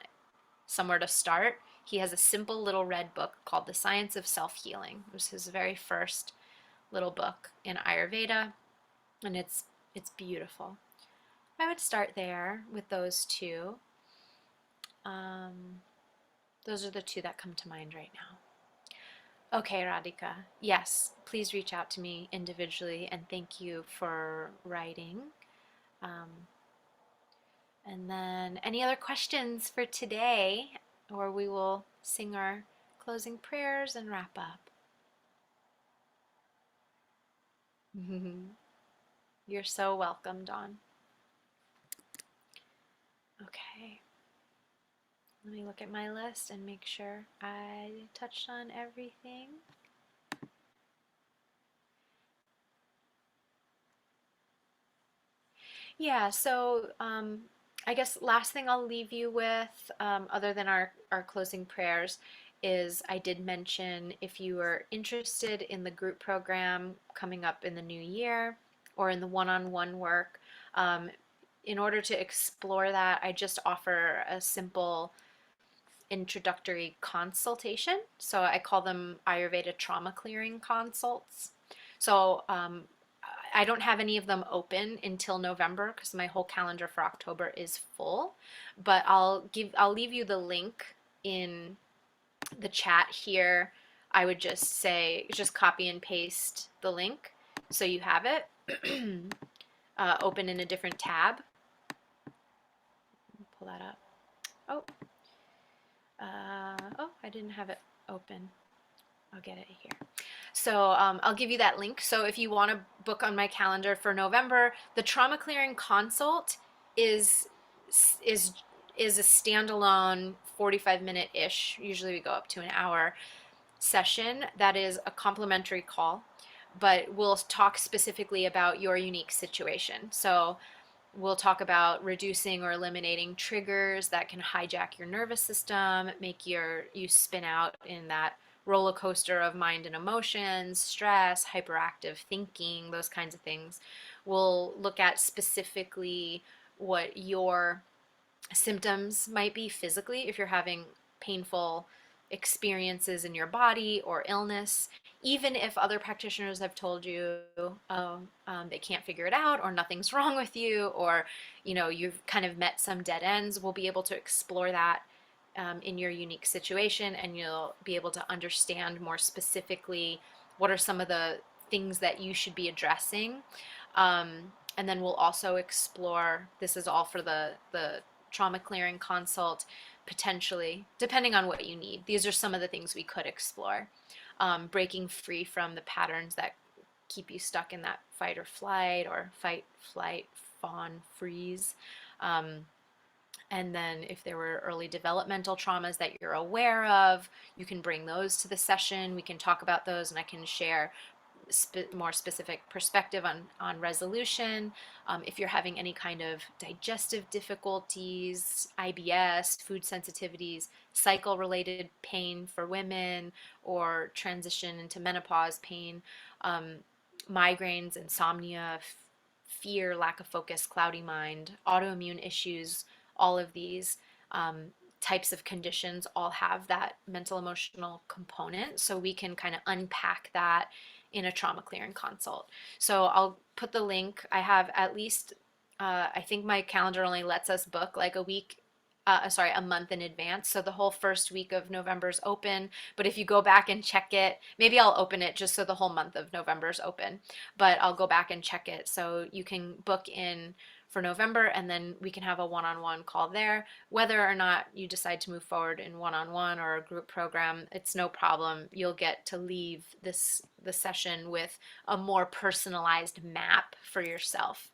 somewhere to start, he has a simple little red book called The Science of Self-Healing. It was his very first little book in Ayurveda, and it's beautiful. I would start there with those two. Um, those are the two that come to mind right now. Okay, Radhika. Yes, please reach out to me individually, and thank you for writing. Um, and then any other questions for today, or we will sing our closing prayers and wrap up. You're so welcome, Dawn. Okay, let me look at my list and make sure I touched on everything. Yeah, so I guess last thing I'll leave you with, other than our closing prayers, is I did mention if you are interested in the group program coming up in the new year or in the one-on-one work, um, in order to explore that, I just offer a simple introductory consultation. So I call them Ayurveda trauma clearing consults. So I don't have any of them open until November because my whole calendar for October is full. But I'll leave you the link in the chat here. I would just copy and paste the link so you have it open in a different tab. Pull that up. Oh, I didn't have it open. I'll get it here. So I'll give you that link. So if you want to book on my calendar for November, the trauma clearing consult is is is a standalone 45-minute-ish. Usually we go up to an hour session. That is a complimentary call, but we'll talk specifically about your unique situation. So we'll talk about reducing or eliminating triggers that can hijack your nervous system, make you spin out in that roller coaster of mind and emotions, stress, hyperactive thinking, those kinds of things. We'll look at specifically what your symptoms might be physically if you're having painful experiences in your body or illness, even if other practitioners have told you, oh, they can't figure it out, or nothing's wrong with you, or you've kind of met some dead ends. We'll be able to explore that in your unique situation, and you'll be able to understand more specifically what are some of the things that you should be addressing. And then we'll also explore, this is all for the trauma clearing consult, potentially, depending on what you need. These are some of the things we could explore. Breaking free from the patterns that keep you stuck in that fight or flight, or fight, flight, fawn, freeze. And then if there were early developmental traumas that you're aware of, you can bring those to the session. We can talk about those, and I can share more specific perspective on resolution. If you're having any kind of digestive difficulties, IBS, food sensitivities, cycle related pain for women, or transition into menopause pain, migraines, insomnia, fear, lack of focus, cloudy mind, autoimmune issues, all of these types of conditions all have that mental emotional component. So we can kind of unpack that in a trauma clearing consult. So I'll put the link. I have at least, I think my calendar only lets us book like a month in advance. So the whole first week of November is open. But if you go back and check it, maybe I'll open it just so the whole month of November is open. But I'll go back and check it so you can book in for November, and then we can have a one-on-one call there. Whether or not you decide to move forward in one-on-one or a group program, it's no problem. You'll get to leave the session with a more personalized map for yourself.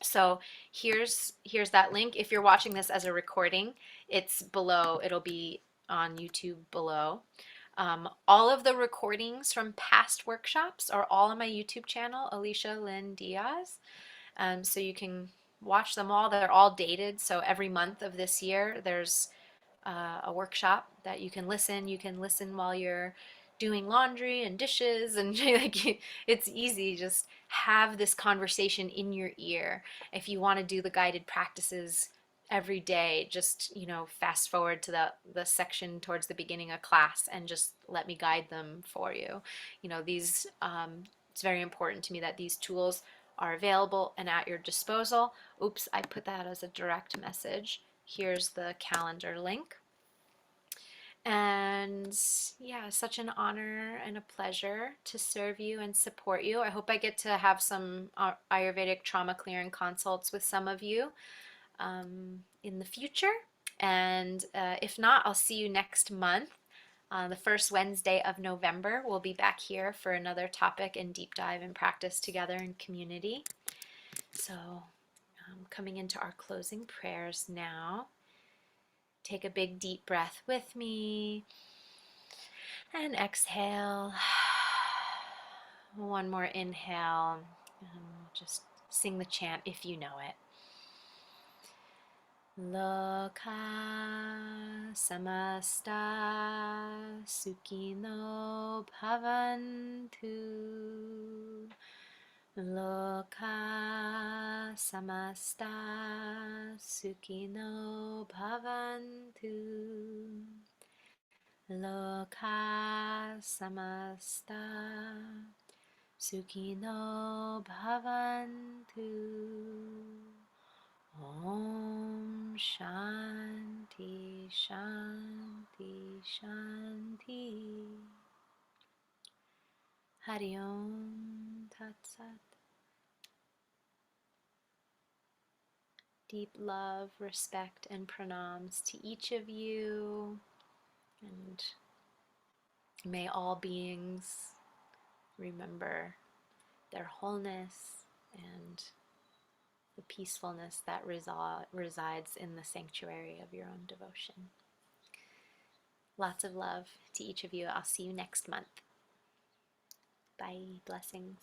So here's that link. If you're watching this as a recording, it's below. It'll be on YouTube below. All of the recordings from past workshops are all on my YouTube channel, Alicia Lynn Diaz. So you can watch them all. They're all dated. So every month of this year, there's a workshop that you can listen. You can listen while you're doing laundry and dishes, and like it's easy. Just have this conversation in your ear. If you want to do the guided practices every day, just fast forward to the section towards the beginning of class and just let me guide them for you. These it's very important to me that these tools are available and at your disposal. Oops, I put that as a direct message. Here's the calendar link. And yeah, such an honor and a pleasure to serve you and support you. I hope I get to have some Ayurvedic trauma clearing consults with some of you in the future. And if not, I'll see you next month. The first Wednesday of November, we'll be back here for another topic and deep dive and practice together in community. So coming into our closing prayers now. Take a big deep breath with me and exhale. One more inhale. Just sing the chant if you know it. Loka samasta sukhino bhavantu. Loka samasta sukhino bhavantu. Loka samasta sukhino bhavantu. Om Shanti Shanti Shanti. Hari Om Tat Sat. Deep love, respect, and pranams to each of you, and may all beings remember their wholeness and the peacefulness that resides in the sanctuary of your own devotion. Lots of love to each of you. I'll see you next month. Bye. Blessings.